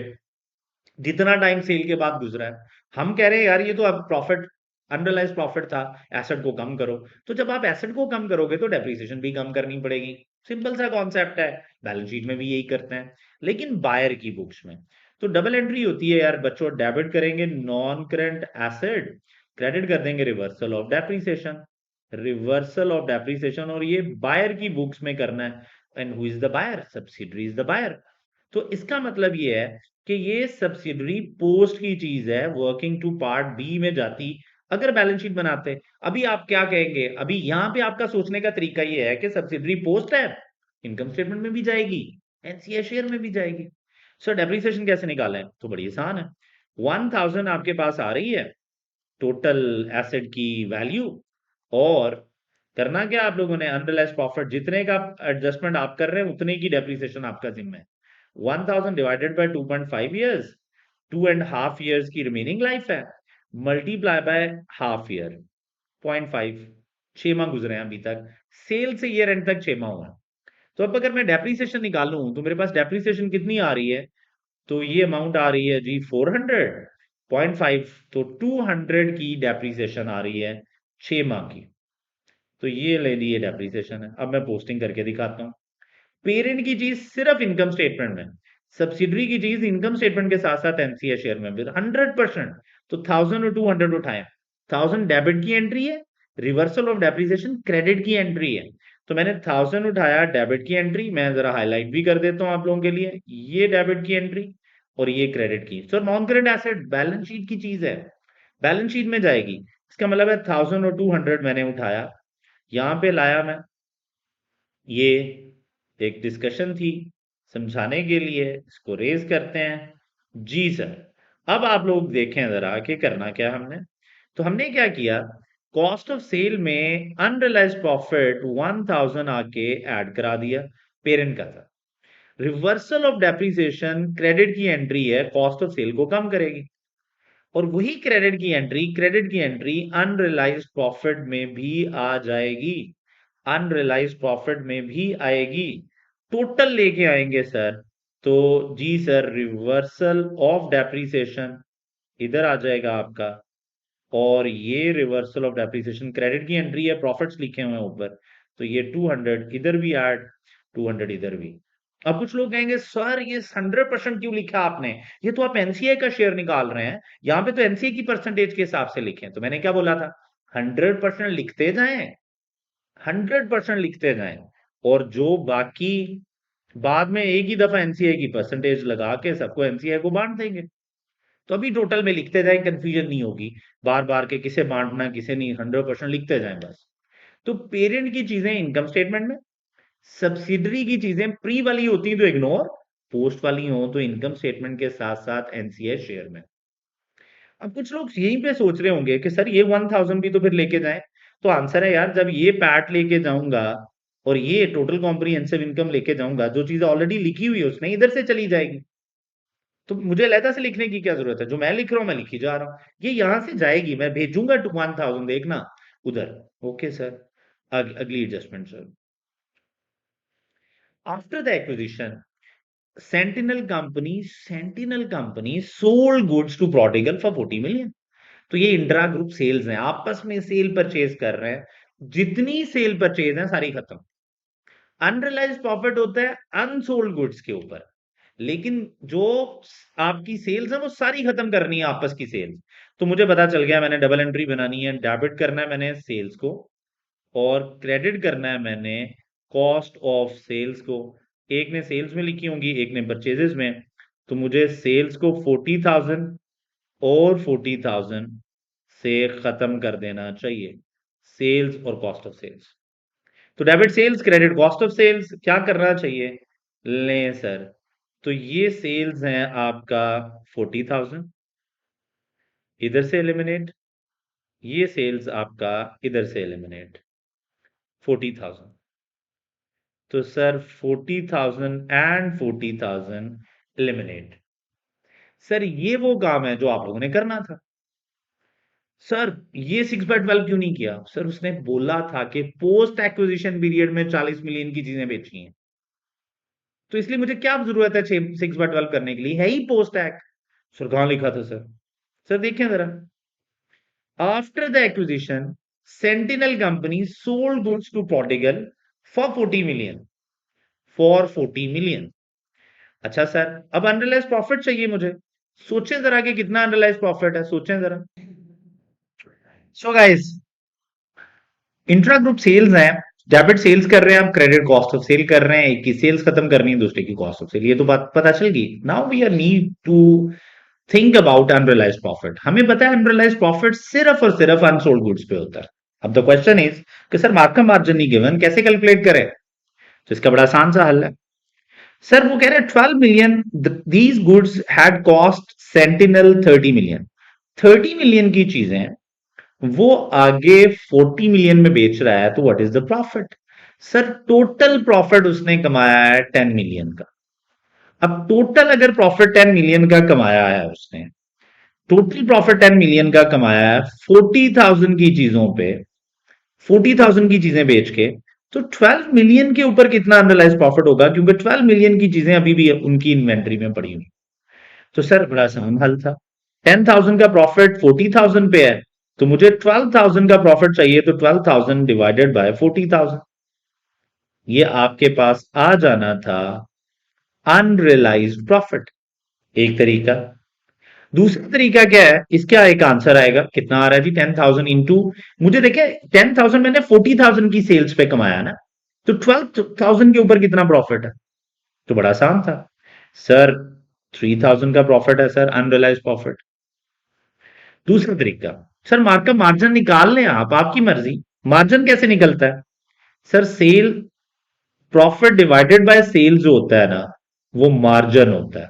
जितना टाइम सेल के बाद गुजरा है। हम कह रहे हैं यार ये तो अब प्रॉफिट, अनरियलाइज प्रॉफिट था, एसेट को कम करो। तो जब आप एसेट को कम करोगे तो डेप्रीसिएशन भी कम करनी पड़ेगी, सिंपल सा कॉन्सेप्ट है, बैलेंस शीट में भी यही करते हैं, लेकिन बायर की बुक्स में तो डबल एंट्री होती है यार बच्चों, डेबिट करेंगे नॉन करंट एसेट, क्रेडिट कर देंगे reversal of depreciation, reversal of depreciation, और ये बायर की बुक्स में करना है। And who is the buyer? Subsidiary is the buyer. तो इसका मतलब ये है कि ये सब्सिडरी पोस्ट की चीज है, वर्किंग टू पार्ट बी में जाती अगर बैलेंस शीट बनाते। अभी आप क्या कहेंगे, अभी यहां पे आपका सोचने का तरीका ये है कि सब्सिडरी पोस्ट है, इनकम स्टेटमेंट में भी जाएगी, एनसीए शेयर में भी जाएगी। सर डेप्रिसिएशन कैसे निकालें? तो बड़ी आसान है। 1000 आपके पास आ रही है टोटल एसेट की वैल्यू, और करना क्या आप लोगों ने, अनरियलाइज्ड प्रॉफिट जितने का एडजस्टमेंट आप कर रहे हैं उतने की डेप्रिसिएशन आपका जिम्मे है। 1000 डिवाइडेड बाय 2.5 इयर्स, 2.5 इयर्स की रिमेनिंग लाइफ है, मल्टीप्लाई बाय हाफ ईयर, 0.5, 6 माह गुजरे हैं अभी तक, सेल से ईयर एंड तक 6 माह हुआ। तो अब अगर मैं डेप्रिसिएशन निकालूं तो मेरे पास डेप्रिसिएशन कितनी आ रही है, तो ये अमाउंट आ रही है जी 400, 0.5, तो 200 की डेप्रीसिएशन आ रही है 6 माह की। तो ये ले ली, ये डेप्रीसिएशन है। अब मैं पोस्टिंग करके दिखाता हूँ। पेरेंट की चीज सिर्फ इनकम स्टेटमेंट में, सब्सिडरी की चीज इनकम स्टेटमेंट के साथ साथ एनसीए शेयर में भी 100%। तो 1000 और 200 उठाएं। 1000 डेबिट की एंट्री है, रिवर्सल ऑफ डेप्रिसिएशन क्रेडिट की एंट्री है। तो मैंने 1000 उठाया डेबिट की एंट्री, मैं जरा हाईलाइट भी कर देता हूं आप लोगों के लिए, ये डेबिट की एंट्री और ये क्रेडिट की। Sir non current asset balance sheet की चीज है, बैलेंस शीट में जाएगी। इसका मतलब है 1000 और 200 मैंने उठाया, यहां पे लाया मैं, ये एक डिस्कशन थी समझाने के लिए, इसको रेज करते हैं जी सर। अब आप लोग देखें जरा कि करना क्या हमने। तो हमने क्या किया, कॉस्ट ऑफ सेल में अनरियलाइज्ड प्रॉफिट 1000 आके ऐड करा दिया, पेरेंट का था। रिवर्सल ऑफ डेप्रिसिएशन क्रेडिट की एंट्री है, कॉस्ट ऑफ सेल को कम करेगी, और वही क्रेडिट की एंट्री अनरियलाइज्ड प्रॉफिट में भी आ जाएगी, अनरियलाइज्ड प्रॉफिट में भी आएगी। टोटल लेके आएंगे सर, तो जी सर रिवर्सल ऑफ डेप्रिसिएशन इधर आ जाएगा आपका, और ये रिवर्सल ऑफ डेप्रिसिएशन क्रेडिट की एंट्री है, प्रॉफिट्स लिखे हुए हैं ऊपर, तो ये 200 इधर भी ऐड, 200 इधर भी। अब कुछ लोग कहेंगे सर ये 100% क्यों लिखा आपने, ये तो आप एनसीए का शेयर निकाल रहे हैं, यहाँ पे तो एनसीए की परसेंटेज के हिसाब से लिखे। तो मैंने क्या बोला था, 100% लिखते जाएं, 100% लिखते जाएं, और जो बाकी बाद में एक ही दफा एनसीए की परसेंटेज लगा के सबको एनसीए को बांट देंगे। तो अभी टोटल में लिखते जाएं, कंफ्यूजन नहीं होगी बार बार के किसे बांटना किसे नहीं, 100% लिखते जाएं बस। तो पेरेंट की चीजें इनकम स्टेटमेंट में, सब्सिडरी की चीजें प्री वाली होती तो इग्नोर, पोस्ट वाली हो तो इनकम स्टेटमेंट के साथ साथ एनसीए शेयर में। अब कुछ लोग यहीं पे सोच रहे होंगे कि सर ये 1000 भी तो फिर लेके जाएं। तो आंसर है यार, जब ये पैट लेके जाऊंगा और ये टोटल कॉम्प्रिहेंसिव इनकम लेके जाऊंगा, जो चीजें ऑलरेडी लिखी हुई है उसमें इधर से चली जाएगी। तो मुझे अलहदा से लिखने की क्या जरूरत है, जो मैं लिख रहा हूं मैं लिखी जा रहा हूं, ये यहां से जाएगी, मैं भेजूंगा टू 1000 देखना उधर। ओके सर, अगली adjustment sir. After the acquisition Sentinel company sold goods to Prodigal for 40 million. तो ये इंट्रा ग्रुप सेल्स हैं, आपस में सेल परचेज कर रहे हैं, जितनी सेल परचेज है सारी खत्म। अनरियलाइज्ड प्रॉफिट होता है अनसोल्ड गुड्स के ऊपर, लेकिन जो आपकी सेल्स है वो सारी खत्म करनी है आपस की सेल्स। तो मुझे पता चल गया मैंने डबल एंट्री बनानी है, डेबिट करना है मैंने सेल्स को और क्रेडिट करना है मैंने कॉस्ट ऑफ सेल्स को। एक ने सेल्स में लिखी होंगी, एक ने परचेजेस में। तो मुझे सेल्स को 40,000 और 40,000 से खत्म कर देना चाहिए, सेल्स और कॉस्ट ऑफ सेल्स। तो debit sales credit cost of sales क्या करना चाहिए, लें सर। तो ये सेल्स हैं आपका 40,000, इधर से एलिमिनेट, ये सेल्स आपका इधर से एलिमिनेट 40,000। तो सर 40,000 एंड 40,000 एलिमिनेट। सर ये वो काम है जो आप लोगों ने करना था। सर ये 6/12 क्यों नहीं किया, सर उसने बोला था कि पोस्ट एक्विजिशन पीरियड में 40 मिलियन की चीजें बेचनी है, तो इसलिए मुझे क्या जरूरत है 6/12 करने के लिए, है ही पोस्ट एक्ट। सर कहां लिखा था सर, सर देखें जरा, after the acquisition Sentinel company sold goods to Prodigal for 40 million, for 40 million. अच्छा सर अब अनरियलाइज प्रॉफिट चाहिए मुझे, सोचें जरा कि कितना अनरियलाइज प्रॉफिट है, सोचें जरा। So guys intra group sales है, डेबिट सेल्स कर रहे हैं आप, क्रेडिट कॉस्ट ऑफ सेल कर रहे हैं, एक की सेल्स खत्म करनी है दूसरे की कॉस्ट ऑफ सेल, ये तो बात पता चल गई। Now we are need to think about unrealised profit. हमें पता है अनरियलाइज प्रॉफिट सिर्फ और सिर्फ अनसोल्ड गुड्स पे होता है। अब द क्वेश्चन इज कि सर मार्क मार्जिन नहीं गिवन, कैसे कैलकुलेट करें। तो इसका बड़ा आसान सा हल है सर, वो कह रहे हैं 12 million, these goods had cost sentinel 30 million, 30 million की चीजें वो आगे 40 मिलियन में बेच रहा है, तो what is the profit. Sir total profit उसने कमाया है 10 मिलियन का। अब टोटल अगर प्रॉफिट 10 मिलियन का कमाया है उसने, टोटल प्रॉफिट 10 मिलियन का कमाया है 40,000 की चीजों पे, 40,000 की चीजें बेच के, तो 12 मिलियन के ऊपर कितना अनरियलाइज प्रॉफिट होगा, क्योंकि 12 मिलियन की चीजें अभी भी उनकी इन्वेंट्री में पड़ी हुई। तो सर बड़ा आसान हल था, 10,000 का प्रॉफिट 40,000 पे है, तो मुझे 12,000 का प्रॉफिट चाहिए, तो 12,000 डिवाइडेड बाय 40,000, ये आपके पास आ जाना था अनरियलाइज्ड प्रॉफिट। एक तरीका। दूसरा तरीका क्या है, इसका एक आंसर आएगा, कितना आ रहा है जी, 10,000 इंटू, मुझे देखे 10,000 मैंने 40,000 की सेल्स पे कमाया ना, तो 12,000 के ऊपर कितना प्रॉफिट है, तो बड़ा आसान था सर, 3,000 का प्रॉफिट है सर, अनरियलाइज प्रॉफिट। दूसरा तरीका, सर मार्कअप मार्जिन निकाल लें आप, आपकी मर्जी। मार्जिन कैसे निकलता है sir, sale profit divided by sale जो होता है ना, वो मार्जिन होता है।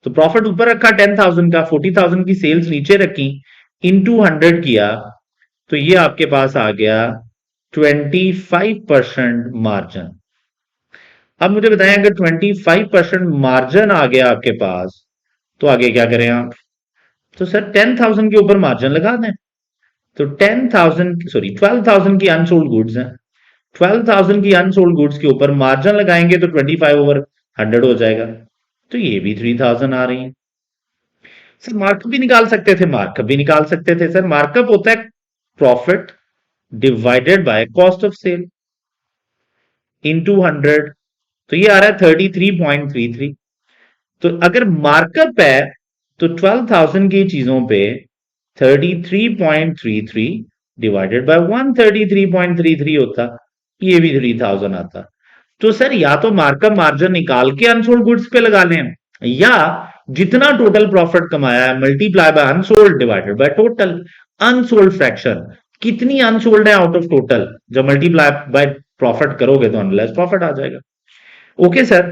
तो प्रॉफिट ऊपर रखा 10,000 का, 40,000 की सेल्स नीचे रखी, इनटू 100 किया, तो ये आपके पास आ गया 25% मार्जिन। अब मुझे बताएं, अगर 25% मार्जिन आ गया आपके पास, तो आगे क्या करें आप, तो सर 10,000 के ऊपर मार्जिन लगा दें। तो 10,000 सॉरी 12,000 की अनसोल्ड गुड्स हैं, 12,000 की अनसोल्ड गुड्स के ऊपर मार्जिन लगाएंगे तो 25/100 हो जाएगा, तो ये भी 3,000 आ रही है। सर मार्कअप भी निकाल सकते थे, मार्कअप भी निकाल सकते थे सर, मार्कअप होता है profit divided by cost of sale into 100, तो ये आ रहा है 33.33। तो अगर मार्कअप है तो 12,000 की चीजों पे 33.33 डिवाइडेड बाय 133.33 होता, ये भी 3,000 आता। तो सर या तो मार्कअप मार्जिन निकाल के अनसोल्ड गुड्स पे लगा लें, या जितना टोटल प्रॉफिट कमाया है multiply by unsold divided by total unsold fraction, कितनी अनसोल्ड है आउट ऑफ टोटल, जब मल्टीप्लाई बाय प्रॉफिट करोगे तो अनरियलाइज प्रॉफिट आ जाएगा। ओके सर,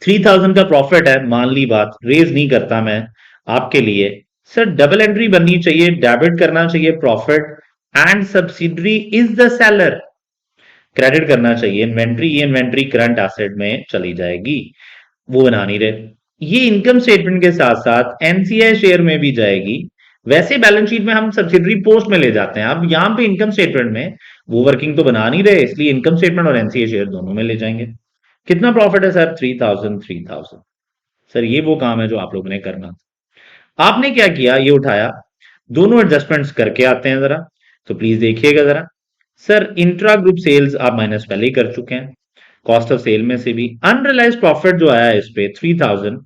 3,000 का प्रॉफिट है, मान ली बात, रेज नहीं करता मैं आपके लिए। सर डबल एंट्री बननी चाहिए, डेबिट करना चाहिए profit and subsidiary is the seller, credit करना चाहिए इन्वेंट्री, ये इन्वेंट्री करंट एसेट में चली जाएगी, वो बना नहीं रहे। ये इनकम स्टेटमेंट के साथ साथ एनसीआई शेयर में भी जाएगी। वैसे बैलेंस शीट में हम सब्सिडरी पोस्ट में ले जाते हैं, अब यहां पे इनकम स्टेटमेंट में वो वर्किंग तो बना नहीं रहे, इसलिए इनकम स्टेटमेंट और एनसीआई शेयर दोनों में ले जाएंगे। कितना प्रॉफिट है सर, 3,000 3,000। सर ये वो काम है जो आप लोगों ने करना था। आपने क्या किया, ये उठाया, दोनों एडजस्टमेंट्स करके आते हैं जरा, तो प्लीज देखिएगा जरा। सर इंट्रा ग्रुप सेल्स आप माइनस पहले ही कर चुके हैं, कॉस्ट ऑफ सेल में से भी अनरियलाइज प्रॉफिट जो आया है इस पे 3,000,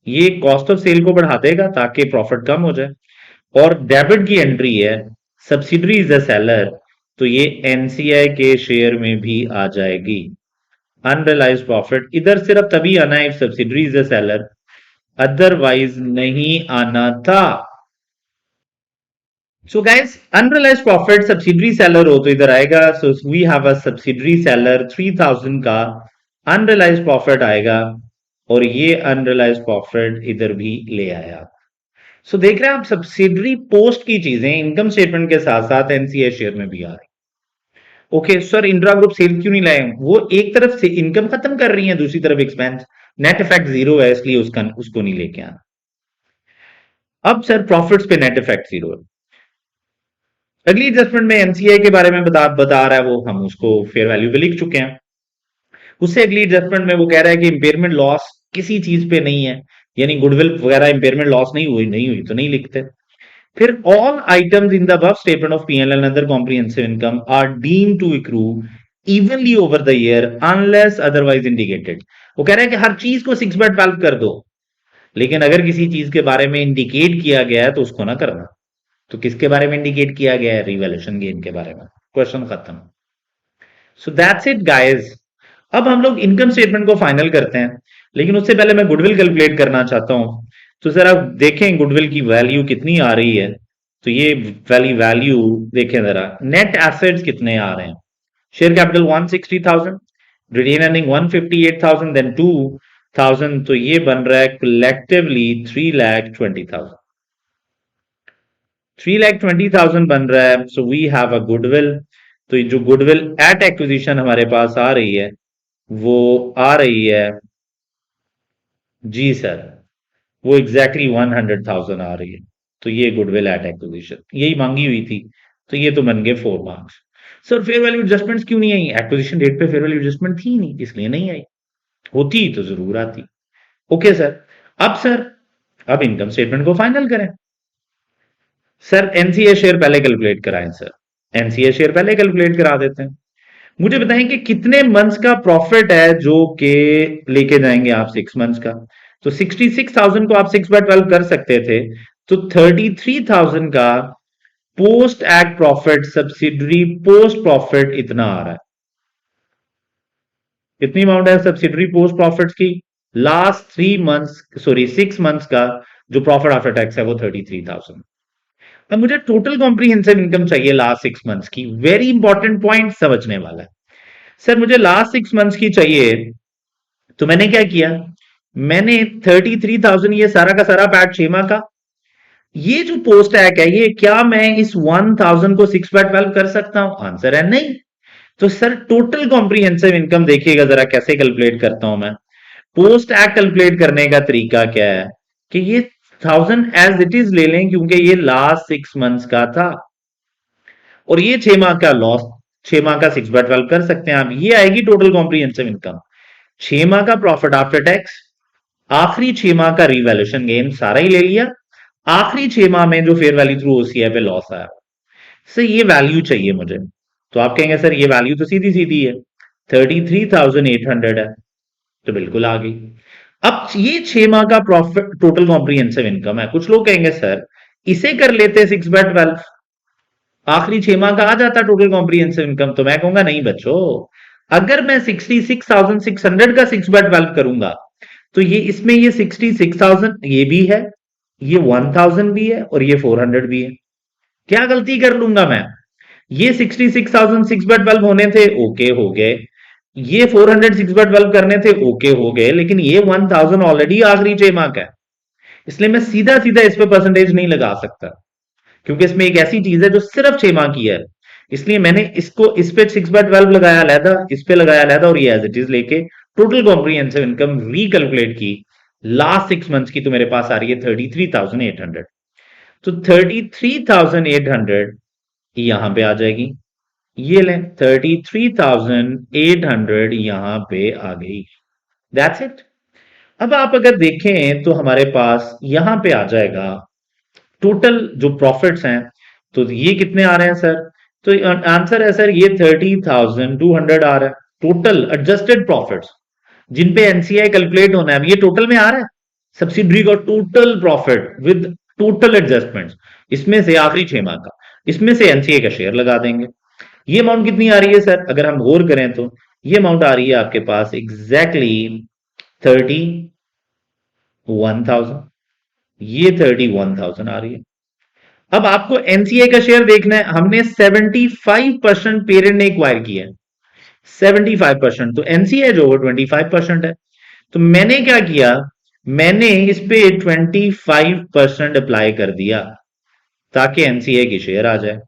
ये कॉस्ट ऑफ सेल को बढ़ा देगा ताकि प्रॉफिट कम हो जाए। और डेबिट की एंट्री है सब्सिडरी इज अ सेलर, तो ये एनसीआई के शेयर में भी आ जाएगी। अनरियलाइज प्रॉफिट इधर सिर्फ तभी आना है if subsidiary is a seller, otherwise नहीं आना था। So guys, unrealise profit subsidiary seller हो तो इधर आएगा, so we have a subsidiary seller 3,000 का अनरियलाइज प्रॉफिट आएगा, और ये अनरियलाइज प्रॉफिट इधर भी ले आया। सो देख रहे हैं आप, सब्सिडरी पोस्ट की चीजें इनकम स्टेटमेंट के साथ साथ एनसीआई शेयर में भी आ रही। Okay sir, intra group sale क्यों नहीं लाए, वो एक तरफ से इनकम खत्म कर रही है, दूसरी तरफ एक्सपेंस, नेट इफेक्ट जीरो है, इसलिए उसको नहीं लेके आना। अब सर प्रॉफिट्स पे नेट इफेक्ट जीरो है। अगली एडजस्टमेंट में एनसीआई के बारे में बता रहा है, वो हम उसको फेयर वैल्यू पे लिख चुके हैं। उससे अगली एडजस्टमेंट में वो कह रहा है कि इंपेयरमेंट लॉस किसी चीज पे नहीं है, यानी गुडविल वगैरह इंपेयरमेंट लॉस नहीं हुई तो नहीं लिखते। फिर all items in the above statement of PNL and other comprehensive income are deemed to accrue evenly over the year unless otherwise indicated. वो कह रहा है कि हर चीज को 6/12 कर दो, लेकिन अगर किसी चीज के बारे में इंडिकेट किया गया है तो उसको ना करना। तो किसके बारे में इंडिकेट किया गया है, रिवैल्यूएशन गेन के बारे में, क्वेश्चन खत्म। So that's it guys. अब हम लोग इनकम स्टेटमेंट को फाइनल करते हैं, लेकिन उससे पहले मैं गुडविल कैलकुलेट करना चाहता हूं। तो जरा देखें गुडविल की वैल्यू कितनी आ रही है, तो ये वाली वैल्यू देखें जरा, नेट एसेट्स कितने आ रहे हैं, share capital 160,000, retain earning 158,000, then 2,000, तो ये बन रहा है कलेक्टिवली 3,20,000, 3,20,000 बन रहा है। So we have a goodwill, तो ये जो गुडविल एट एक्विजिशन हमारे पास आ रही है, वो आ रही है जी सर, वो एग्जैक्टली 100,000 आ रही है। तो ये गुडविल एट एक्विजिशन यही मांगी हुई थी, तो ये तो बन गए 4 marks. Sir fair value adjustments क्यों नहीं आई, एक्विजिशन डेट पे फेयर वैल्यू एडजस्टमेंट थी नहीं, इसलिए नहीं आई, होती तो जरूर आती। ओके सर, अब इनकम स्टेटमेंट को फाइनल करें। सर एनसीए शेयर पहले कैलकुलेट कराएं सर, एनसीए शेयर पहले कैलकुलेट करा देते हैं। मुझे बताएं कि कितने मंथ्स का प्रॉफिट है जो कि लेके जाएंगे आप 6 मंथ्स का। तो 66,000 को आप 6/12 कर सकते थे, तो 33,000 का post act profit, subsidiary post profit इतना आ रहा है। कितनी अमाउंट है सब्सिडरी पोस्ट प्रॉफिट्स की? लास्ट 3 मंथ्स, सॉरी 6 मंथ्स का जो प्रॉफिट आफ्टर टैक्स है वो 33,000। अब मुझे टोटल कॉम्प्रीहेंसिव इनकम चाहिए लास्ट 6 मंथ्स की। वेरी इंपॉर्टेंट पॉइंट समझने वाला है सर, मुझे लास्ट 6 मंथ्स की चाहिए। तो मैंने क्या किया, मैंने 33,000 ये सारा का सारा पैट छेमा का, ये जो पोस्ट टैग है ये क्या मैं इस 1,000 को 6/12 कर सकता हूं? आंसर है नहीं। तो सर टोटल कॉम्प्रीहेंसिव इनकम देखिएगा जरा कैसे कैलकुलेट करता हूं मैं। पोस्ट टैग कैलकुलेट करने का तरीका क्या है कि ये 1,000 एज इट इज ले लें क्योंकि ये लास्ट 6 मंथ्स का था, और ये 6 माह का लॉस, 6 माह का 6/12 कर सकते हैं आप। ये आएगी टोटल कॉम्प्रीहेंसिव इनकम। 6 माह का प्रॉफिट आफ्टर टैक्स, आखिरी 6 माह का रिवैल्यूएशन गेन सारा ही ले लिया, आखिरी 6 माह में जो फेयर वैल्यू थ्रू ओसीआई पे लॉस आया। सर ये वैल्यू चाहिए मुझे। तो आप कहेंगे सर ये वैल्यू तो सीधी सीधी है, 33,800 है, तो बिल्कुल आ गई। अब ये 6 माह का प्रॉफिट टोटल कॉम्प्रीहेंसिव इनकम है। कुछ लोग कहेंगे सर इसे कर लेते 6/12, आखिरी 6 माह का आ जाता टोटल कॉम्प्रीहेंसिव इनकम। तो मैं कहूंगा नहीं बच्चों, अगर मैं 66,600 का 6/12 करूंगा तो ये इसमें ये 66,000 ये भी है, ये 1,000 भी है, और ये 400 भी है। क्या गलती कर लूंगा मैं? ये 66,000 6/12 होने थे, ओके हो गए। ये 400 6/12 करने थे, ओके हो गए। लेकिन ये 1,000 ऑलरेडी आखिरी 6 माह का है, इसलिए मैं सीधा सीधा इस पे परसेंटेज नहीं लगा सकता, क्योंकि इसमें एक ऐसी चीज है जो सिर्फ 6 माह की है। इसलिए मैंने इसको इस पे 6/12 लगाया अलहदा, इस पे लगाया अलहदा, और ये एज इट इज लेके टोटल कॉम्प्रीहेंसिव इनकम रिकैलकुलेट की लास्ट 6 मंथ्स की, तो मेरे पास आ रही है 33,800। तो 33,800 यहां पे आ जाएगी, ये लें 33,800 यहां पे आ गई। That's it. अब आप अगर देखें तो हमारे पास यहां पे आ जाएगा टोटल जो प्रॉफिट्स हैं। तो ये कितने आ रहे हैं सर? तो आंसर है सर ये 30,200 आ रहा है टोटल एडजस्टेड प्रॉफिट्स, जिन पे एनसीआई कैलकुलेट होना है। अब ये टोटल में आ रहा है सब्सिडरी का total profit with total adjustments, इसमें से आखिरी 6 माह का, इसमें से एनसीए का शेयर लगा देंगे। ये अमाउंट कितनी आ रही है सर? अगर हम गौर करें तो ये अमाउंट आ रही है आपके पास एग्जैक्टली 31,000, ये 31,000 आ रही है। अब आपको एनसीए का शेयर देखना है, हमने 75% पेरेंट ने एक्वायर किया है, 75%, तो एनसीए जो 25% है। तो मैंने क्या किया, मैंने इस पे 25% अप्लाई कर दिया ताकि एनसीए की शेयर आ जाए।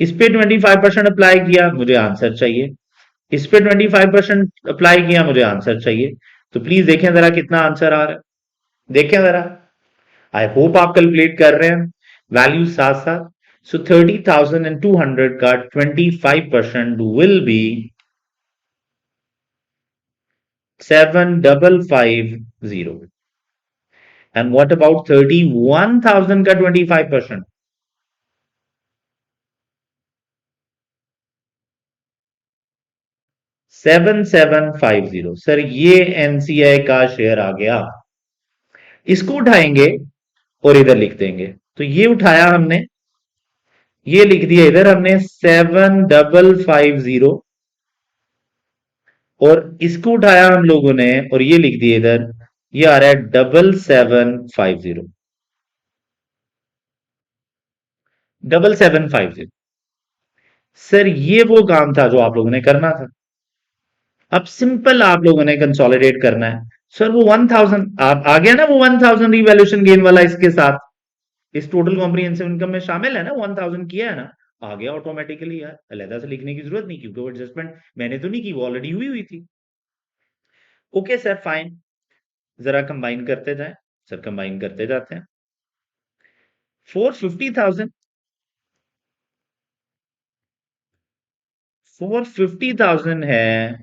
इस पे 25% अप्लाई किया, मुझे आंसर चाहिए। इस पे 25% अप्लाई किया, मुझे आंसर चाहिए। तो प्लीज देखें जरा कितना आंसर आ रहा है, देखें जरा। आई होप आप कैलकुलेट कर रहे हैं वैल्यू साथ साथ। सो 30,200 का 25% will be 7,550। And what about 31,000 का 25%? 7,750। सर ये एनसीआई का शेयर आ गया। इसको उठाएंगे और इधर लिख देंगे। तो ये उठाया हमने, ये लिख दिया इधर हमने 7,550, और इसको उठाया हम लोगों ने और ये लिख दिया इधर, ये आ रहा है 7,750, 7,750। सर ये वो काम था जो आप लोगों ने करना था। अब सिंपल आप लोगों ने कंसोलिडेट करना है। सर वो 1,000 आ गया ना, वो 1,000 रिवैल्यूएशन गेन वाला इसके साथ इस टोटल कॉम्प्रिहेंसिव इनकम में शामिल है ना, 1,000 किया है ना, आ गया ऑटोमेटिकली यार, अलहदा से लिखने की जरूरत नहीं, क्योंकि वो एडजस्टमेंट मैंने तो नहीं की, वो ऑलरेडी हुई हुई थी। ओके सर फाइन, जरा कंबाइन करते जाएं। सर कंबाइन करते जाते हैं। 450,000, 450,000 है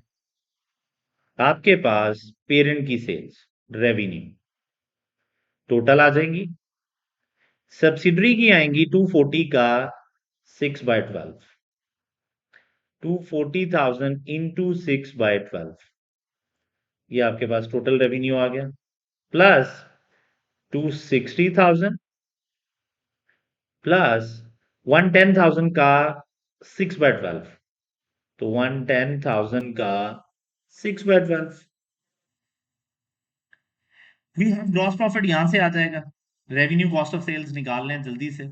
आपके पास पेरेंट की सेल्स रेवेन्यू, टोटल आ जाएंगी सब्सिडरी की आएंगी 240 का 6/12, 240,000 इंटू 6/12, ये आपके पास टोटल रेवेन्यू आ गया, प्लस 260,000 प्लस 110,000 का 6/12, तो 110,000 का 6/12, वी हैव ग्रॉस प्रॉफिट यहां से आ जाएगा। रेवेन्यू कॉस्ट ऑफ सेल्स निकाल लें जल्दी से।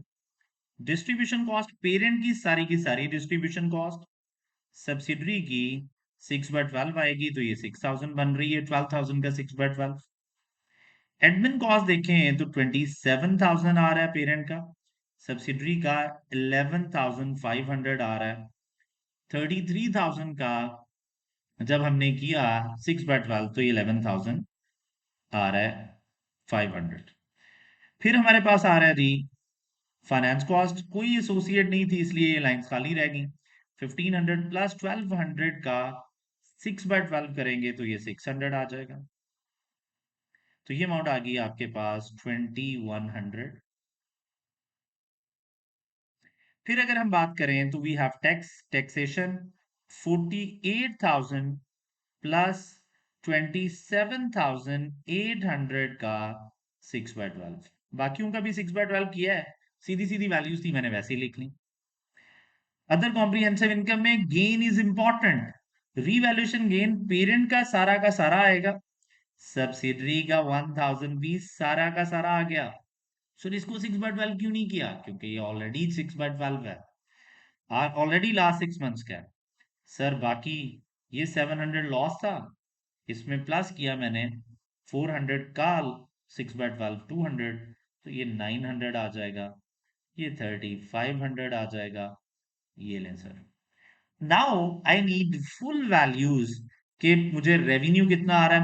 डिस्ट्रीब्यूशन कॉस्ट पेरेंट की सारी डिस्ट्रीब्यूशन कॉस्ट, सब्सिडरी की 6/12 आएगी, तो ये 6,000 बन रही है, 12,000 का 6/12। एडमिन कॉस्ट देखें तो 27,000 आ रहा है पेरेंट का, सब्सिडरी का 11,500 आ रहा है, 33,000 का जब हमने किया 6/12 तो ये 11,000 आ रहा है 500। फिर हमारे पास आ रहा है जी फाइनेंस कॉस्ट, कोई एसोसिएट नहीं थी इसलिए ये लाइंस खाली रह गई। 1500 प्लस 1200 का 6/12 करेंगे तो ये 600 आ जाएगा, तो ये अमाउंट आ गई आपके पास 2100। फिर अगर हम बात करें तो वी हैव टैक्सेशन 48,000 प्लस 27,800 का 6/12, बाकियों का भी 6/12 किया है, सीधी सीधी वैल्यूज थी मैंने वैसे ही लिख ली। अदर कॉम्प्रिहेंसिव इनकम में gain is important, revaluation gain parent का सारा आएगा, सब्सिडरी का 1000 भी सारा का सारा आ गया। सर इसको 6/12 क्यों नहीं किया, क्योंकि ये ऑलरेडी 6/12 है, ऑलरेडी लास्ट 6 मंथ्स का है। सर बाकी ये 700 लॉस था, इसमें प्लस किया मैंने 400 का 6/12 200, तो ये 900 आ जाएगा, ये 3500 आ जाएगा, ये लें sir. Now I need full values कि मुझे रेवेन्यू कितना आ रहा है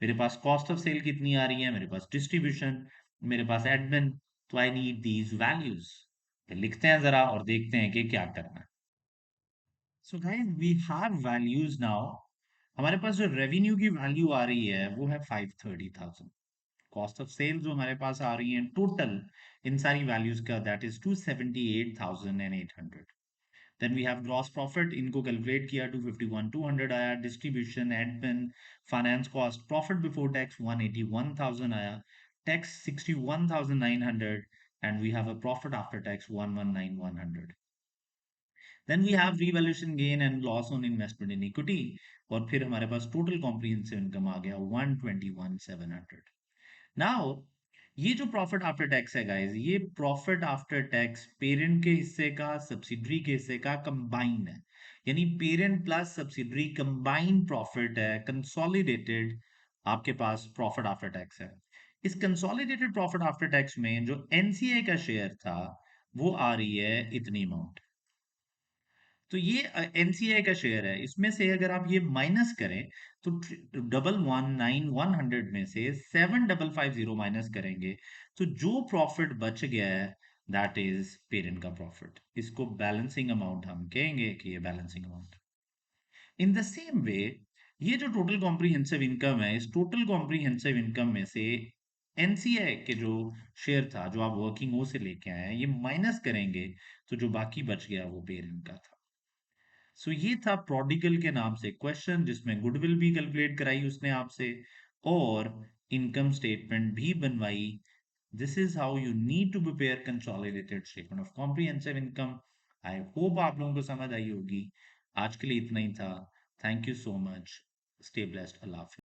मेरे पास कॉस्ट ऑफ सेल कितनी आ रही है, मेरे पास डिस्ट्रीब्यूशन, मेरे पास एडमिन, तो आई नीड दीज वैल्यूज। लिखते हैं जरा और देखते हैं कि क्या करना है। So guys we have values now. हमारे पास जो रेवेन्यू की वैल्यू आ रही है वो है 530,000, कॉस्ट ऑफ सेल जो हमारे पास आ रही है टोटल इन सारी वैल्यूज का that is 278,800। Then we have gross profit, इनको कैलकुलेट किया 251,200 आया, distribution admin finance cost profit before tax 181,000 आया, tax 61,900 and we have a profit after tax 119,100। Then we have revaluation gain and loss on investment in equity, और फिर हमारे पास total comprehensive income आ गया 121,700। नाउ ये जो प्रॉफिट आफ्टर टैक्स है गाइस, ये प्रॉफिट आफ्टर टैक्स पेरेंट के हिस्से का सब्सिडरी के हिस्से का कंबाइंड है, यानी parent plus subsidiary combined profit है, कंसोलिडेटेड आपके पास प्रॉफिट आफ्टर टैक्स है। इस कंसोलिडेटेड प्रॉफिट आफ्टर टैक्स में जो एनसीए का शेयर था वो आ रही है इतनी अमाउंट, तो ये एनसीआई का शेयर है, इसमें से अगर आप ये माइनस करें तो 119,100 में से 7,550 माइनस करेंगे तो जो प्रॉफिट बच गया है दैट इज पेरेंट का प्रॉफिट, इसको बैलेंसिंग अमाउंट हम कहेंगे कि ये balancing amount. In the same way ये जो टोटल कॉम्प्रिहेंसिव इनकम है, इस टोटल कॉम्प्रिहेंसिव इनकम में से एनसीआई के जो शेयर था जो आप वर्किंग ओ से लेके आए हैं ये माइनस करेंगे तो जो बाकी बच गया वो पेरेंट का था। सो ये था प्रोडिगल के नाम से क्वेश्चन, जिसमें गुडविल भी कैलकुलेट कराई उसने आपसे और इनकम स्टेटमेंट भी बनवाई। This is how you need to prepare consolidated statement of comprehensive income. I hope आप लोगों को समझ आई होगी। आज के लिए इतना ही था। Thank you so much. Stay blessed. Allah Hafiz.